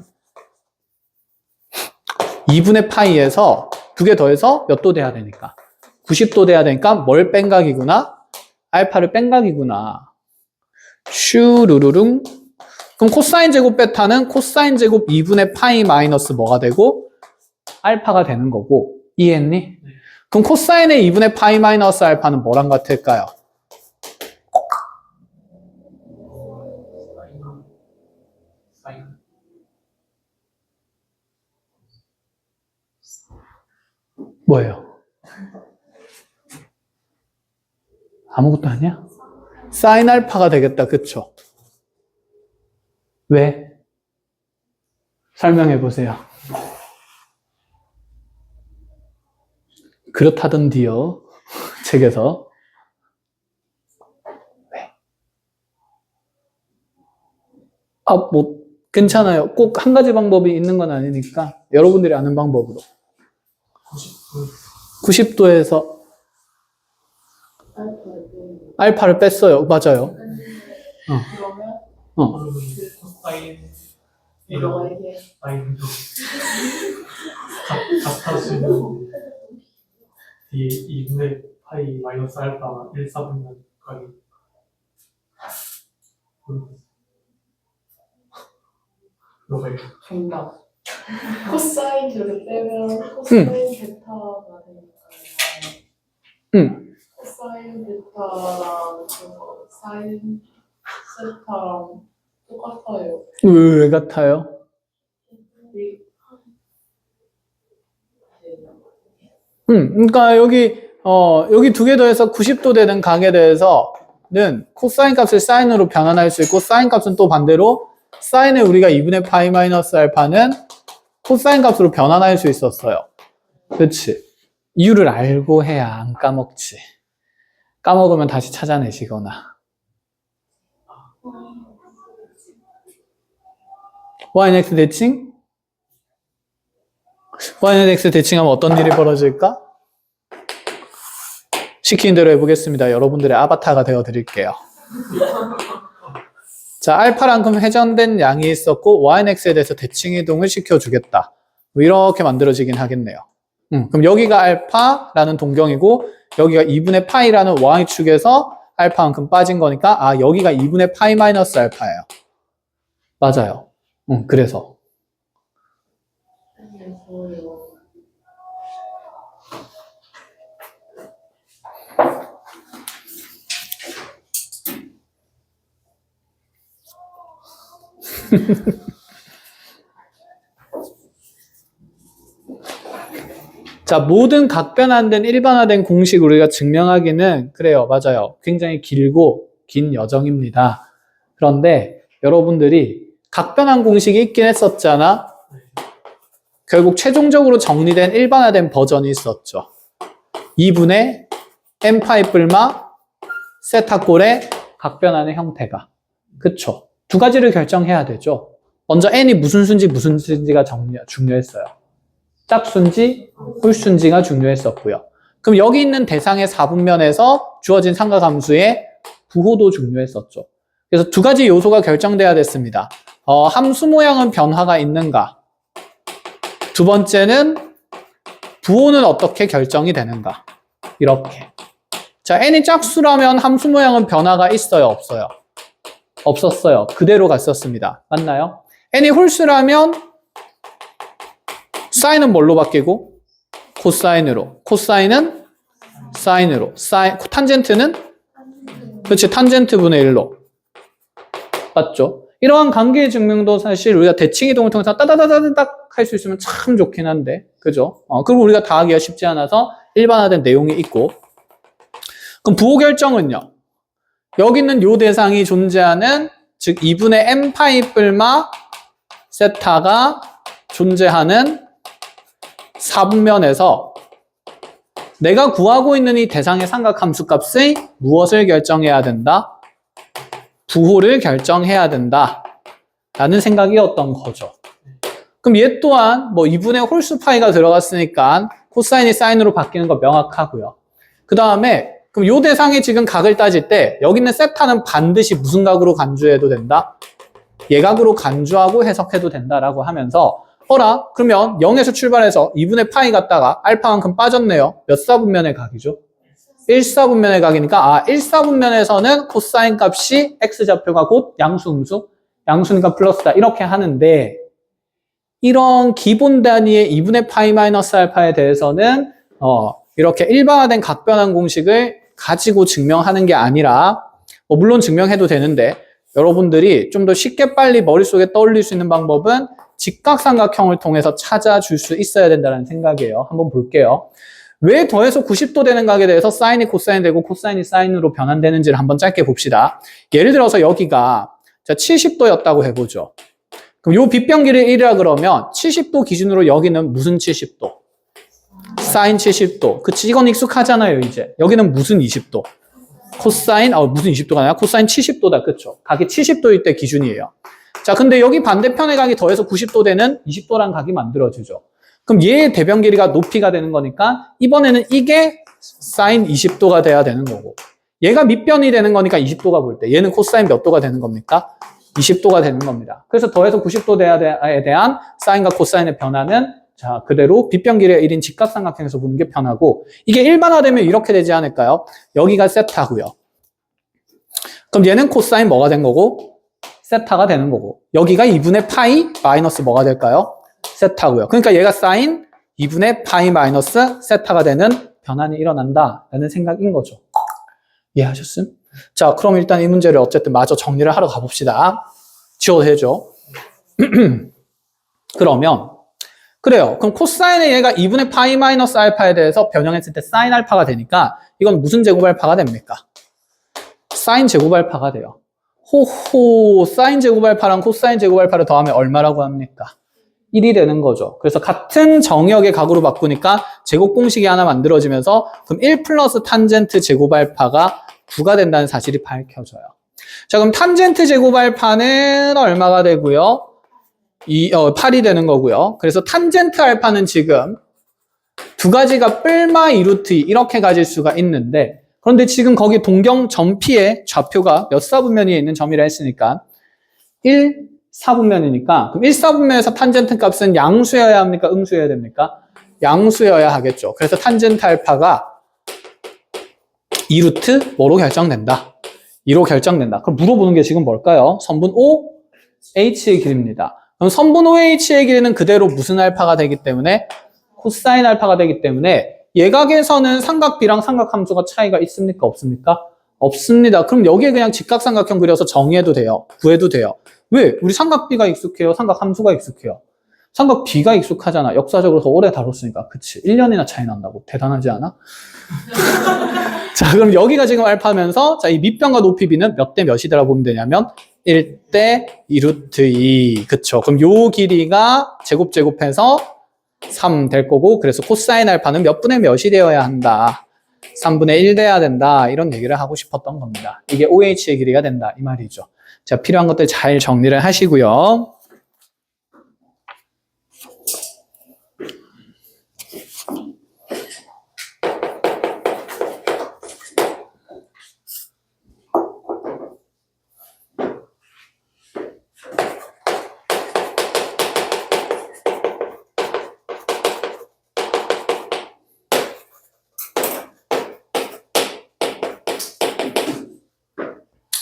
2분의 파이에서 두 개 더해서 몇 도 돼야 되니까? 90도 돼야 되니까 뭘 뺀 각이구나? 알파를 뺀 각이구나. 슈루루룽. 그럼 코사인 제곱 베타는 코사인 제곱 2분의 파이 마이너스 뭐가 되고? 알파가 되는 거고 이해했니? 네. 그럼 코사인의 2분의 파이 마이너스 알파는 뭐랑 같을까요? 사인. 뭐예요? 아무것도 아니야? 사인 알파가 되겠다. 그쵸? 왜? 설명해 보세요. 그렇다던디요. 책에서. 왜? 뭐 괜찮아요. 꼭 한 가지 방법이 있는 건 아니니까 여러분들이 아는 방법으로. 90도에서 알파를 뺐어요. 맞아요. 그러면 코사인 이런 사인도 같아지는 뒤에 2분의 파이 마이너스 알파가 1, 4분면까지 너가 정답. 코사인 저렇게 빼면 코사인 베타가 되니까요. 응. 코사인 베타랑 그거 사인 세타랑 똑같아요. 왜 같아요? 그러니까 여기 두 개 더해서 90도 되는 각에 대해서는 코사인 값을 사인으로 변환할 수 있고, 사인 값은 또 반대로 사인을 우리가 2분의 파이 마이너스 알파는 코사인 값으로 변환할 수 있었어요. 그렇지? 이유를 알고 해야 안 까먹지. 까먹으면 다시 찾아내시거나. y는 x 대칭? y는 x 대칭하면 어떤 일이 벌어질까? 시키는 대로 해보겠습니다. 여러분들의 아바타가 되어드릴게요. 자, 알파만큼 회전된 양이 있었고 y는 x에 대해서 대칭 이동을 시켜주겠다. 뭐 이렇게 만들어지긴 하겠네요. 그럼 여기가 알파라는 동경이고 여기가 2분의 파이라는 y축에서 알파만큼 빠진 거니까 여기가 2분의 파이 마이너스 알파예요. 맞아요. 그래서 자, 모든 각변환된 일반화된 공식 우리가 증명하기는 그래요. 맞아요. 굉장히 길고 긴 여정입니다. 그런데 여러분들이 각변환 공식이 있긴 했었잖아. 결국 최종적으로 정리된 일반화된 버전이 있었죠. 2분의 n파이 뿔마 세타꼴의 각변환의 형태가. 그쵸? 두 가지를 결정해야 되죠. 먼저 n이 무슨 수인지가 중요했어요. 짝수인지 홀수인지가 중요했었고요. 그럼 여기 있는 대상의 4분면에서 주어진 삼각함수의 부호도 중요했었죠. 그래서 두 가지 요소가 결정돼야 됐습니다. 함수 모양은 변화가 있는가? 두 번째는 부호는 어떻게 결정이 되는가? 이렇게. 자, n이 짝수라면 함수 모양은 변화가 있어요, 없어요? 없었어요. 그대로 갔었습니다. 맞나요? n이 홀수라면 사인은 뭘로 바뀌고? 코사인으로. 코사인은 사인으로. 탄젠트는? 그렇지, 탄젠트 분의 1로. 맞죠? 이러한 관계의 증명도 사실 우리가 대칭 이동을 통해서 따다다다닥 할 수 있으면 참 좋긴 한데, 그죠? 그리고 우리가 다 하기가 쉽지 않아서 일반화된 내용이 있고. 그럼 부호 결정은요? 여기 있는 요 대상이 존재하는, 즉 2분의 n파이 뿔마 세타가 존재하는 4분면에서 내가 구하고 있는 이 대상의 삼각함수 값의 무엇을 결정해야 된다? 부호를 결정해야 된다. 라는 생각이었던 거죠. 그럼 얘 또한 뭐 2분의 홀수 파이가 들어갔으니까 코사인이 사인으로 바뀌는 거 명확하고요. 그 다음에 그럼 요 대상이 지금 각을 따질 때 여기 있는 세타는 반드시 무슨 각으로 간주해도 된다? 예각으로 간주하고 해석해도 된다라고 하면서 그러면 0에서 출발해서 2분의 파이 갔다가 알파만큼 빠졌네요. 몇 사분면의 각이죠? 1사분면의 각이니까 1사분면에서는 코사인 값이 x좌표가 곧 양수음수, 양수니까 플러스다 이렇게 하는데 이런 기본 단위의 2분의 파이 마이너스 알파에 대해서는 이렇게 일반화된 각변환 공식을 가지고 증명하는 게 아니라 물론 증명해도 되는데 여러분들이 좀 더 쉽게 빨리 머릿속에 떠올릴 수 있는 방법은 직각삼각형을 통해서 찾아줄 수 있어야 된다는 생각이에요. 한번 볼게요. 왜 더해서 90도 되는 각에 대해서 사인이 코사인 되고 코사인이 사인으로 변환되는지를 한번 짧게 봅시다. 예를 들어서 여기가 70도였다고 해보죠. 그럼 요 빗변길이 1이라 그러면 70도 기준으로 여기는 무슨 70도? 사인 70도. 그치? 이건 익숙하잖아요, 이제. 여기는 무슨 20도? 코사인, 무슨 20도가 아니라 코사인 70도다. 그쵸? 각이 70도일 때 기준이에요. 자, 근데 여기 반대편의 각이 더해서 90도 되는 20도란 각이 만들어지죠. 그럼 얘의 대변 길이가 높이가 되는 거니까 이번에는 이게 사인 20도가 돼야 되는 거고 얘가 밑변이 되는 거니까 20도가 볼 때 얘는 코사인 몇 도가 되는 겁니까? 20도가 되는 겁니다. 그래서 더해서 90도에 대한 사인과 코사인의 변화는 자 그대로 빗변 길이가 1인 직각삼각형에서 보는 게 편하고 이게 일반화되면 이렇게 되지 않을까요? 여기가 세타고요. 그럼 얘는 코사인 뭐가 된 거고? 세타가 되는 거고 여기가 2분의 파이 마이너스 뭐가 될까요? 세타고요. 그러니까 얘가 사인 2분의 파이 마이너스 세타가 되는 변환이 일어난다라는 생각인 거죠. 이해하셨음? 자, 그럼 일단 이 문제를 어쨌든 마저 정리를 하러 가봅시다. 지워도 되죠? 그러면 그래요. 그럼 코사인의 얘가 2분의 파이 마이너스 알파에 대해서 변형했을 때 사인 알파가 되니까 이건 무슨 제곱 알파가 됩니까? 사인 제곱 알파가 돼요. 호호, 사인 제곱 알파랑 코사인 제곱 알파를 더하면 얼마라고 합니까? 1이 되는 거죠. 그래서 같은 정역의 각으로 바꾸니까 제곱 공식이 하나 만들어지면서 그럼 1 플러스 탄젠트 제곱 알파가 9가 된다는 사실이 밝혀져요. 자, 그럼 탄젠트 제곱 알파는 얼마가 되고요? 8이 되는 거고요. 그래서 탄젠트 알파는 지금 두 가지가 뿔마 2루트 2 이렇게 가질 수가 있는데 그런데 지금 거기 동경 점피의 좌표가 몇 사분면에 있는 점이라 했으니까 1, 4분면이니까 그럼 1, 4분면에서 탄젠트 값은 양수여야 합니까? 음수여야 됩니까? 양수여야 하겠죠. 그래서 탄젠트 알파가 2루트 뭐로 결정된다? 2로 결정된다. 그럼 물어보는 게 지금 뭘까요? 선분 OH의 길이입니다. 그럼 선분 OH의 길이는 그대로 무슨 알파가 되기 때문에 코사인 알파가 되기 때문에 예각에서는 삼각 B랑 삼각 함수가 차이가 있습니까? 없습니까? 없습니다. 그럼 여기에 그냥 직각삼각형 그려서 정의해도 돼요. 구해도 돼요. 왜? 우리 삼각 B가 익숙해요? 삼각 함수가 익숙해요? 삼각 B가 익숙하잖아. 역사적으로 더 오래 다뤘으니까. 그치? 1년이나 차이 난다고. 대단하지 않아? 자, 그럼 여기가 지금 알파면서 자, 이 밑변과 높이 B는 몇 대 몇이더라 보면 되냐면 1대 2루트 2. 그쵸? 그럼 요 길이가 제곱해서 3 될 거고 그래서 코사인 알파는 몇 분의 몇이 되어야 한다. 3분의 1 돼야 된다. 이런 얘기를 하고 싶었던 겁니다. 이게 OH의 길이가 된다. 이 말이죠. 자, 필요한 것들 잘 정리를 하시고요.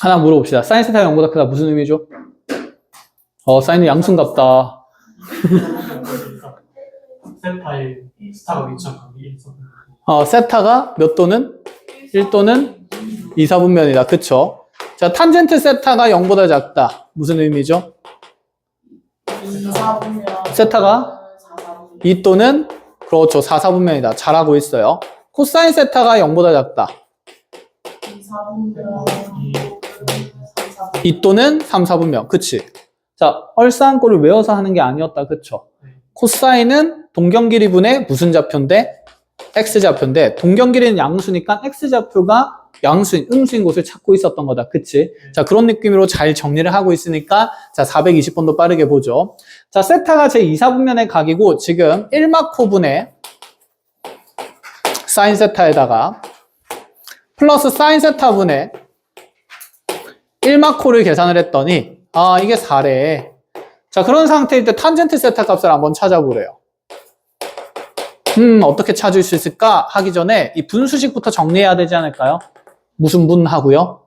하나 물어봅시다. 사인 세타가 0보다 크다. 무슨 의미죠? 사인은 양수인갑다. 세타의 스타가 위치한 각이 1, 세타가 몇 도는? 1도는 2, 4분면이다. 그쵸? 자, 탄젠트 세타가 0보다 작다. 무슨 의미죠? 2, 4분면 세타가 4, 2도는 그렇죠. 4, 4분면이다. 잘하고 있어요. 코사인 세타가 0보다 작다. 2, 4분면 2도는 3, 4분면. 그치? 자, 얼싸한 꼴을 외워서 하는 게 아니었다. 그쵸? 코사인은 동경길이분의 무슨 좌표인데? X좌표인데 동경길이는 양수니까 X좌표가 양수인, 음수인 곳을 찾고 있었던 거다. 그치? 자, 그런 느낌으로 잘 정리를 하고 있으니까 자, 420번도 빠르게 보죠. 자, 세타가 제 2, 4분면의 각이고 지금 1마코분의 사인 세타에다가 플러스 사인 세타분의 1마코를 계산을 했더니 이게 4래. 자, 그런 상태일 때 탄젠트 세타 값을 한번 찾아보래요. 어떻게 찾을 수 있을까 하기 전에 이 분수식부터 정리해야 되지 않을까요? 무슨 분하고요?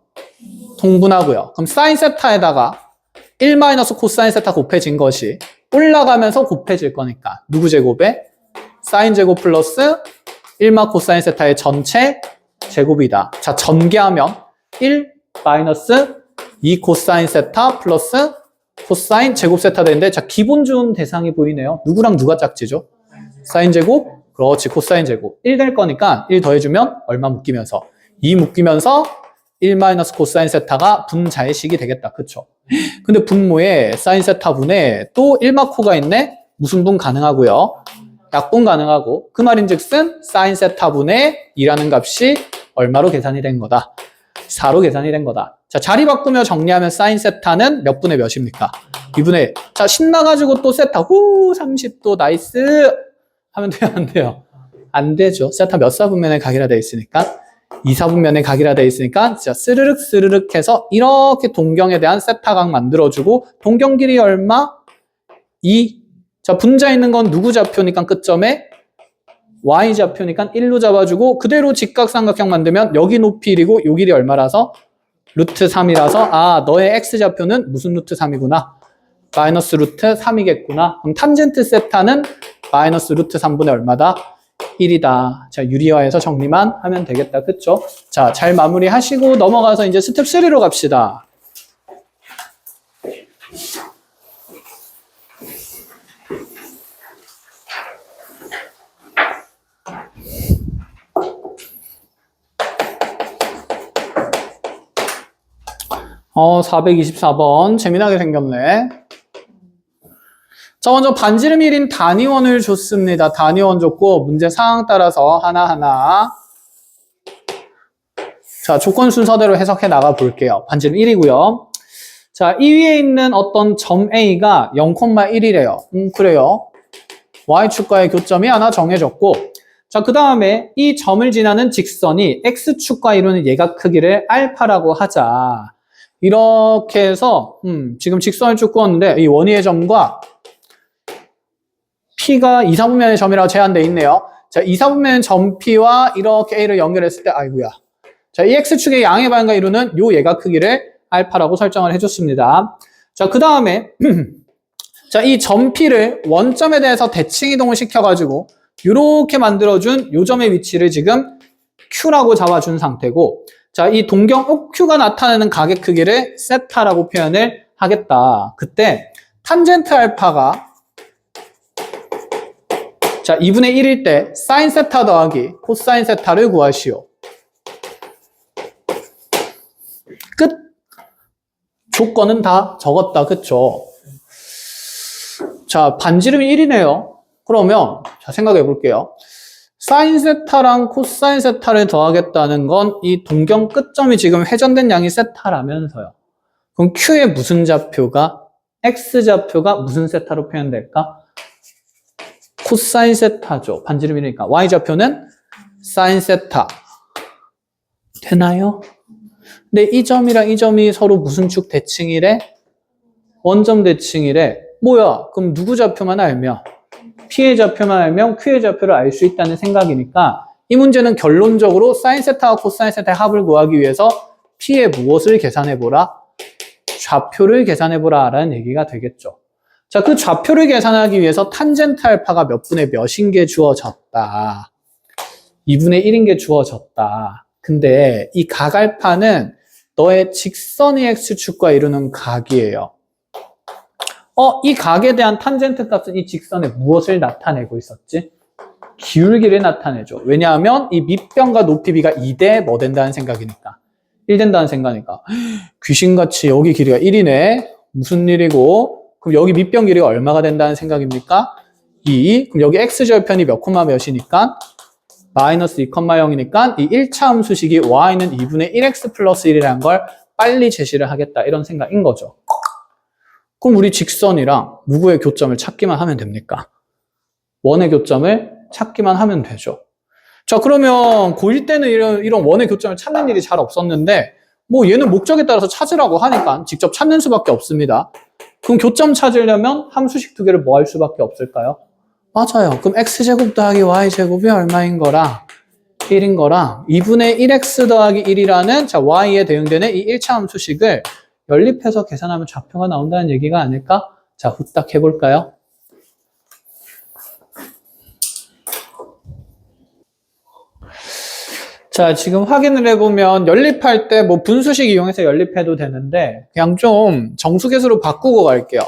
통분하고요. 그럼 사인 세타에다가 1 마이너스 코사인 세타 곱해진 것이 올라가면서 곱해질 거니까 누구 제곱에? 사인 제곱 플러스 1마 코사인 세타의 전체 제곱이다. 자, 전개하면 1 마이너스 2 코사인 세타 플러스 코사인 제곱 세타 되는데, 자, 기본 준 대상이 보이네요. 누구랑 누가 짝지죠? 사인 제곱? 그렇지, 코사인 제곱. 1 될 거니까 1 더해주면 얼마 묶이면서? 2 묶이면서 1 마이너스 코사인 세타가 분자의식이 되겠다. 그쵸? 근데 분모에 사인 세타 분에 또 1마코가 있네? 무슨 분 가능하고요? 약분 가능하고, 그 말인즉슨 사인 세타 분의 2라는 값이 얼마로 계산이 된 거다? 4로 계산이 된 거다. 자, 자리 바꾸며 정리하면 사인 세타는 몇 분의 몇입니까? 2분의. 자, 신나가지고 또 세타, 30도 나이스! 하면 돼요, 안 돼요? 안 되죠. 세타 몇 사분면에 각이라 되어 있으니까? 2사분면에 각이라 되어 있으니까, 자, 스르륵 스르륵 해서 이렇게 동경에 대한 세타각 만들어주고, 동경 길이 얼마? 2. 자, 분자 있는 건 누구 좌표니까 끝점에? y 좌표니까 1로 잡아주고, 그대로 직각삼각형 만들면 여기 높이 1이고 요 길이 얼마라서? 루트 3이라서, 아, 너의 x 좌표는 무슨 루트 3이구나? 마이너스 루트 3이겠구나. 그럼 탄젠트 세타는 마이너스 루트 3분의 얼마다? 1이다. 자, 유리화해서 정리만 하면 되겠다. 그쵸? 자, 잘 마무리하시고 넘어가서 이제 스텝 3로 갑시다. 어, 424번. 재미나게 생겼네. 자, 먼저 반지름 1인 단위원을 줬습니다. 단위원 줬고, 문제 상황 따라서 하나하나. 자, 조건 순서대로 해석해 나가 볼게요. 반지름 1이고요. 자, 이 위에 있는 어떤 점 A가 0,1이래요. 그래요. Y축과의 교점이 하나 정해졌고, 자, 그 다음에 이 점을 지나는 직선이 X축과 이루는 예각 크기를 알파라고 하자. 이렇게 해서 지금 직선을 쭉 그었는데 이 원위의 점과 P가 2사분면의 점이라고 제한되어 있네요. 자, 2사분면의 점 P와 이렇게 A를 연결했을 때, 아이고야. 자, 이 X축의 양의 반과 이루는 요 예각 크기를 알파라고 설정을 해줬습니다. 자, 그 다음에 자, 이 점 P를 원점에 대해서 대칭 이동을 시켜가지고 이렇게 만들어준 요 점의 위치를 지금 Q라고 잡아준 상태고, 자, 이 동경 OQ가 나타내는 가계 크기를 세타라고 표현을 하겠다. 그때 탄젠트 알파가 자, 2분의 1일 때 사인 세타 더하기 코사인 세타를 구하시오. 끝. 조건은 다 적었다. 그쵸? 자, 반지름이 1이네요. 그러면 자, 생각해 볼게요. 사인 세타랑 코사인 세타를 더하겠다는 건 이 동경 끝점이 지금 회전된 양이 세타라면서요. 그럼 Q의 무슨 좌표가? X좌표가 무슨 세타로 표현될까? 코사인 세타죠. 반지름이니까. Y좌표는 사인 세타. 되나요? 근데 이 점이랑 이 점이 서로 무슨 축 대칭이래? 원점 대칭이래. 뭐야? 그럼 누구 좌표만 알면? P의 좌표만 알면 Q의 좌표를 알 수 있다는 생각이니까 이 문제는 결론적으로 사인 세타와 코사인 세타의 합을 구하기 위해서 P의 무엇을 계산해보라? 좌표를 계산해보라 라는 얘기가 되겠죠. 자, 그 좌표를 계산하기 위해서 탄젠트 알파가 몇 분의 몇인 게 주어졌다. 2분의 1인 게 주어졌다. 근데 이 각 알파는 너의 직선의 X축과 이루는 각이에요. 이 각에 대한 탄젠트 값은 이 직선에 무엇을 나타내고 있었지? 기울기를 나타내죠. 왜냐하면 이 밑변과 높이 비가 2대 뭐 된다는 생각이니까. 1 된다는 생각이니까. 귀신같이 여기 길이가 1이네. 무슨 일이고? 그럼 여기 밑변 길이가 얼마가 된다는 생각입니까? 2. 그럼 여기 X절편이 몇 콤마 몇이니까? 마이너스 2,0이니까 이 1차 함수식이 Y는 2분의 1X 플러스 1이라는 걸 빨리 제시를 하겠다. 이런 생각인 거죠. 그럼 우리 직선이랑 누구의 교점을 찾기만 하면 됩니까? 원의 교점을 찾기만 하면 되죠. 자, 그러면 고1 때는 이런 원의 교점을 찾는 일이 잘 없었는데 뭐 얘는 목적에 따라서 찾으라고 하니까 직접 찾는 수밖에 없습니다. 그럼 교점 찾으려면 함수식 두 개를 뭐 할 수밖에 없을까요? 맞아요. 그럼 x제곱 더하기 y제곱이 얼마인 거랑 1인 거랑 2분의 1x 더하기 1이라는 자 y에 대응되는 이 1차 함수식을 연립해서 계산하면 좌표가 나온다는 얘기가 아닐까? 자, 후딱 해볼까요? 자, 지금 확인을 해보면 연립할 때 뭐 분수식 이용해서 연립해도 되는데 그냥 좀 정수계수로 바꾸고 갈게요.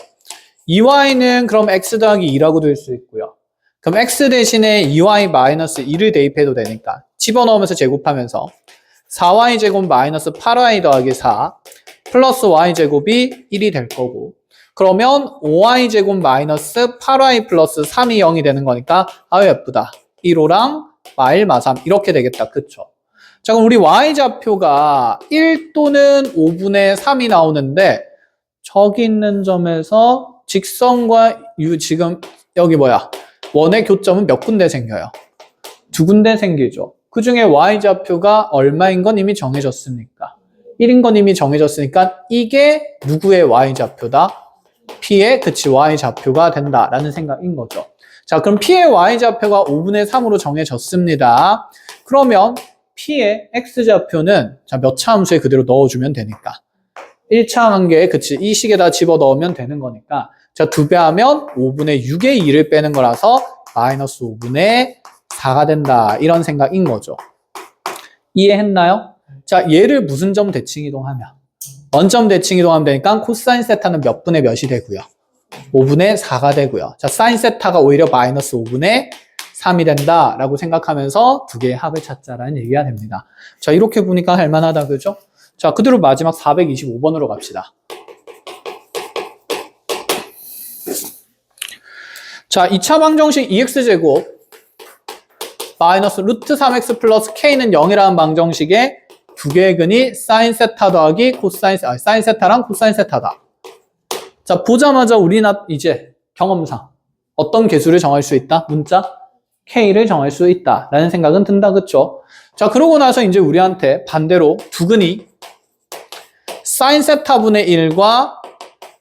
2y는 그럼 x 더하기 2라고 될 수 있고요. 그럼 x 대신에 2y 마이너스 2를 대입해도 되니까 집어넣으면서 제곱하면서 4y 제곱 마이너스 8y 더하기 4 플러스 y 제곱이 1이 될 거고, 그러면 5y 제곱 마이너스 8y 플러스 3이 0이 되는 거니까 아유 예쁘다. 1호랑 마일 마3 이렇게 되겠다. 그쵸? 자, 그럼 우리 y좌표가 1 또는 5분의 3이 나오는데 저기 있는 점에서 직선과 지금 여기 뭐야? 원의 교점은 몇 군데 생겨요? 2군데 생기죠. 그 중에 y좌표가 얼마인 건 이미 정해졌으니까 1인 건 이미 정해졌으니까 이게 누구의 y좌표다? P의 그치 y좌표가 된다라는 생각인 거죠. 자, 그럼 P의 y좌표가 5분의 3으로 정해졌습니다. 그러면 P의 x좌표는 자, 몇 차 함수에 그대로 넣어주면 되니까 1차 한개에 그치 이 식에다 집어넣으면 되는 거니까 자, 2배 하면 5분의 6의 2를 빼는 거라서 마이너스 5분의 4가 된다. 이런 생각인 거죠. 이해했나요? 자, 얘를 무슨 점 대칭 이동하면? 원점 대칭 이동하면 되니까 코사인 세타는 몇 분의 몇이 되고요? 5분의 4가 되고요. 자, 사인 세타가 오히려 마이너스 5분의 3이 된다라고 생각하면서 두 개의 합을 찾자라는 얘기가 됩니다. 자, 이렇게 보니까 할만하다, 그죠? 자, 그대로 마지막 425번으로 갑시다. 자, 2차 방정식 2x제곱 마이너스 루트 3x 플러스 k는 0이라는 방정식에 두 개의 근이 사인 세타 더하기 코사인 사인 세타랑 코사인 세타다. 자, 보자마자 우리는 이제 경험상 어떤 개수를 정할 수 있다? 문자 k를 정할 수 있다 라는 생각은 든다. 그쵸? 자, 그러고 나서 이제 우리한테 반대로 두 근이 사인 세타분의 1과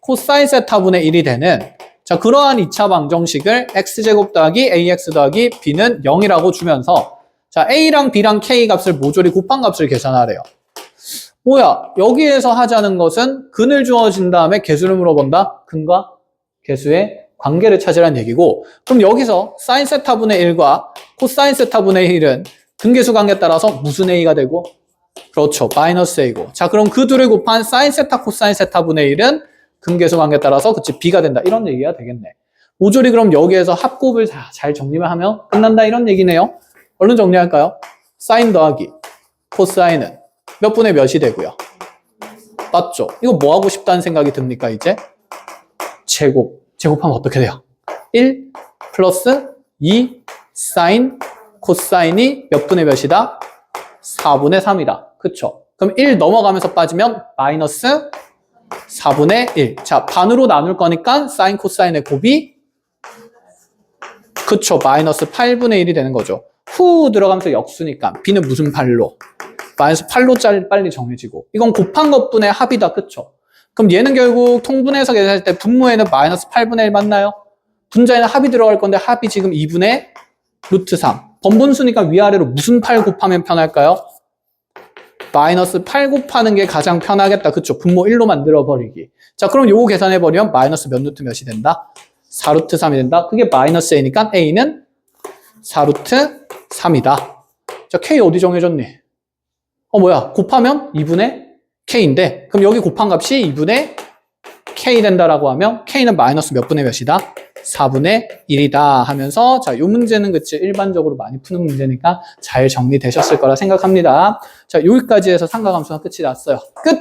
코사인 세타분의 1이 되는 자, 그러한 2차 방정식을 x제곱 더하기 ax 더하기 b는 0이라고 주면서 자, a랑 b랑 k 값을 모조리 곱한 값을 계산하래요. 뭐야? 여기에서 하자는 것은 근을 주어진 다음에 개수를 물어본다. 근과 개수의 관계를 찾으라는 얘기고, 그럼 여기서 사인 세타분의 1과 코사인 세타분의 1은 근계수 관계에 따라서 무슨 a가 되고? 그렇죠. 마이너스 a고. 자, 그럼 그 둘을 곱한 사인 세타 코사인 세타분의 1은 근계수 관계에 따라서 그치 b가 된다. 이런 얘기가 되겠네. 모조리 그럼 여기에서 합곱을 잘 정리만 하면 끝난다. 이런 얘기네요. 얼른 정리할까요? 사인 더하기 코사인은 몇 분의 몇이 되고요. 맞죠? 이거 뭐 하고 싶다는 생각이 듭니까? 이제 제곱하면 어떻게 돼요? 1 플러스 2 사인 코사인이 몇 분의 몇이다? 4분의 3이다. 그쵸? 그럼 1 넘어가면서 빠지면 마이너스 4분의 1. 자, 반으로 나눌 거니까 사인 코사인의 곱이 그쵸, 마이너스 8분의 1이 되는 거죠. 후 들어가면서 역수니까 b는 무슨 8로? 마이너스 8로 빨리 정해지고 이건 곱한 것분의 합이다. 그쵸? 그럼 얘는 결국 통분해서 계산할 때 분모에는 마이너스 8분의 1 맞나요? 분자에는 합이 들어갈 건데 합이 지금 2분의 루트 3. 번분수니까 위아래로 무슨 8 곱하면 편할까요? 마이너스 8 곱하는 게 가장 편하겠다. 그쵸? 분모 1로 만들어버리기. 자, 그럼 요거 계산해버리면 마이너스 몇 루트 몇이 된다? 4루트 3이 된다. 그게 마이너스 a니까 a는 4루트 3이다. 자, k 어디 정해졌니? 뭐야? 곱하면 2분의 k인데 그럼 여기 곱한 값이 2분의 k 된다라고 하면 k는 마이너스 몇 분의 몇이다? 4분의 1이다 하면서 자, 요 문제는 그치 일반적으로 많이 푸는 문제니까 잘 정리되셨을 거라 생각합니다. 자, 여기까지 해서 삼각함수가 끝이 났어요. 끝!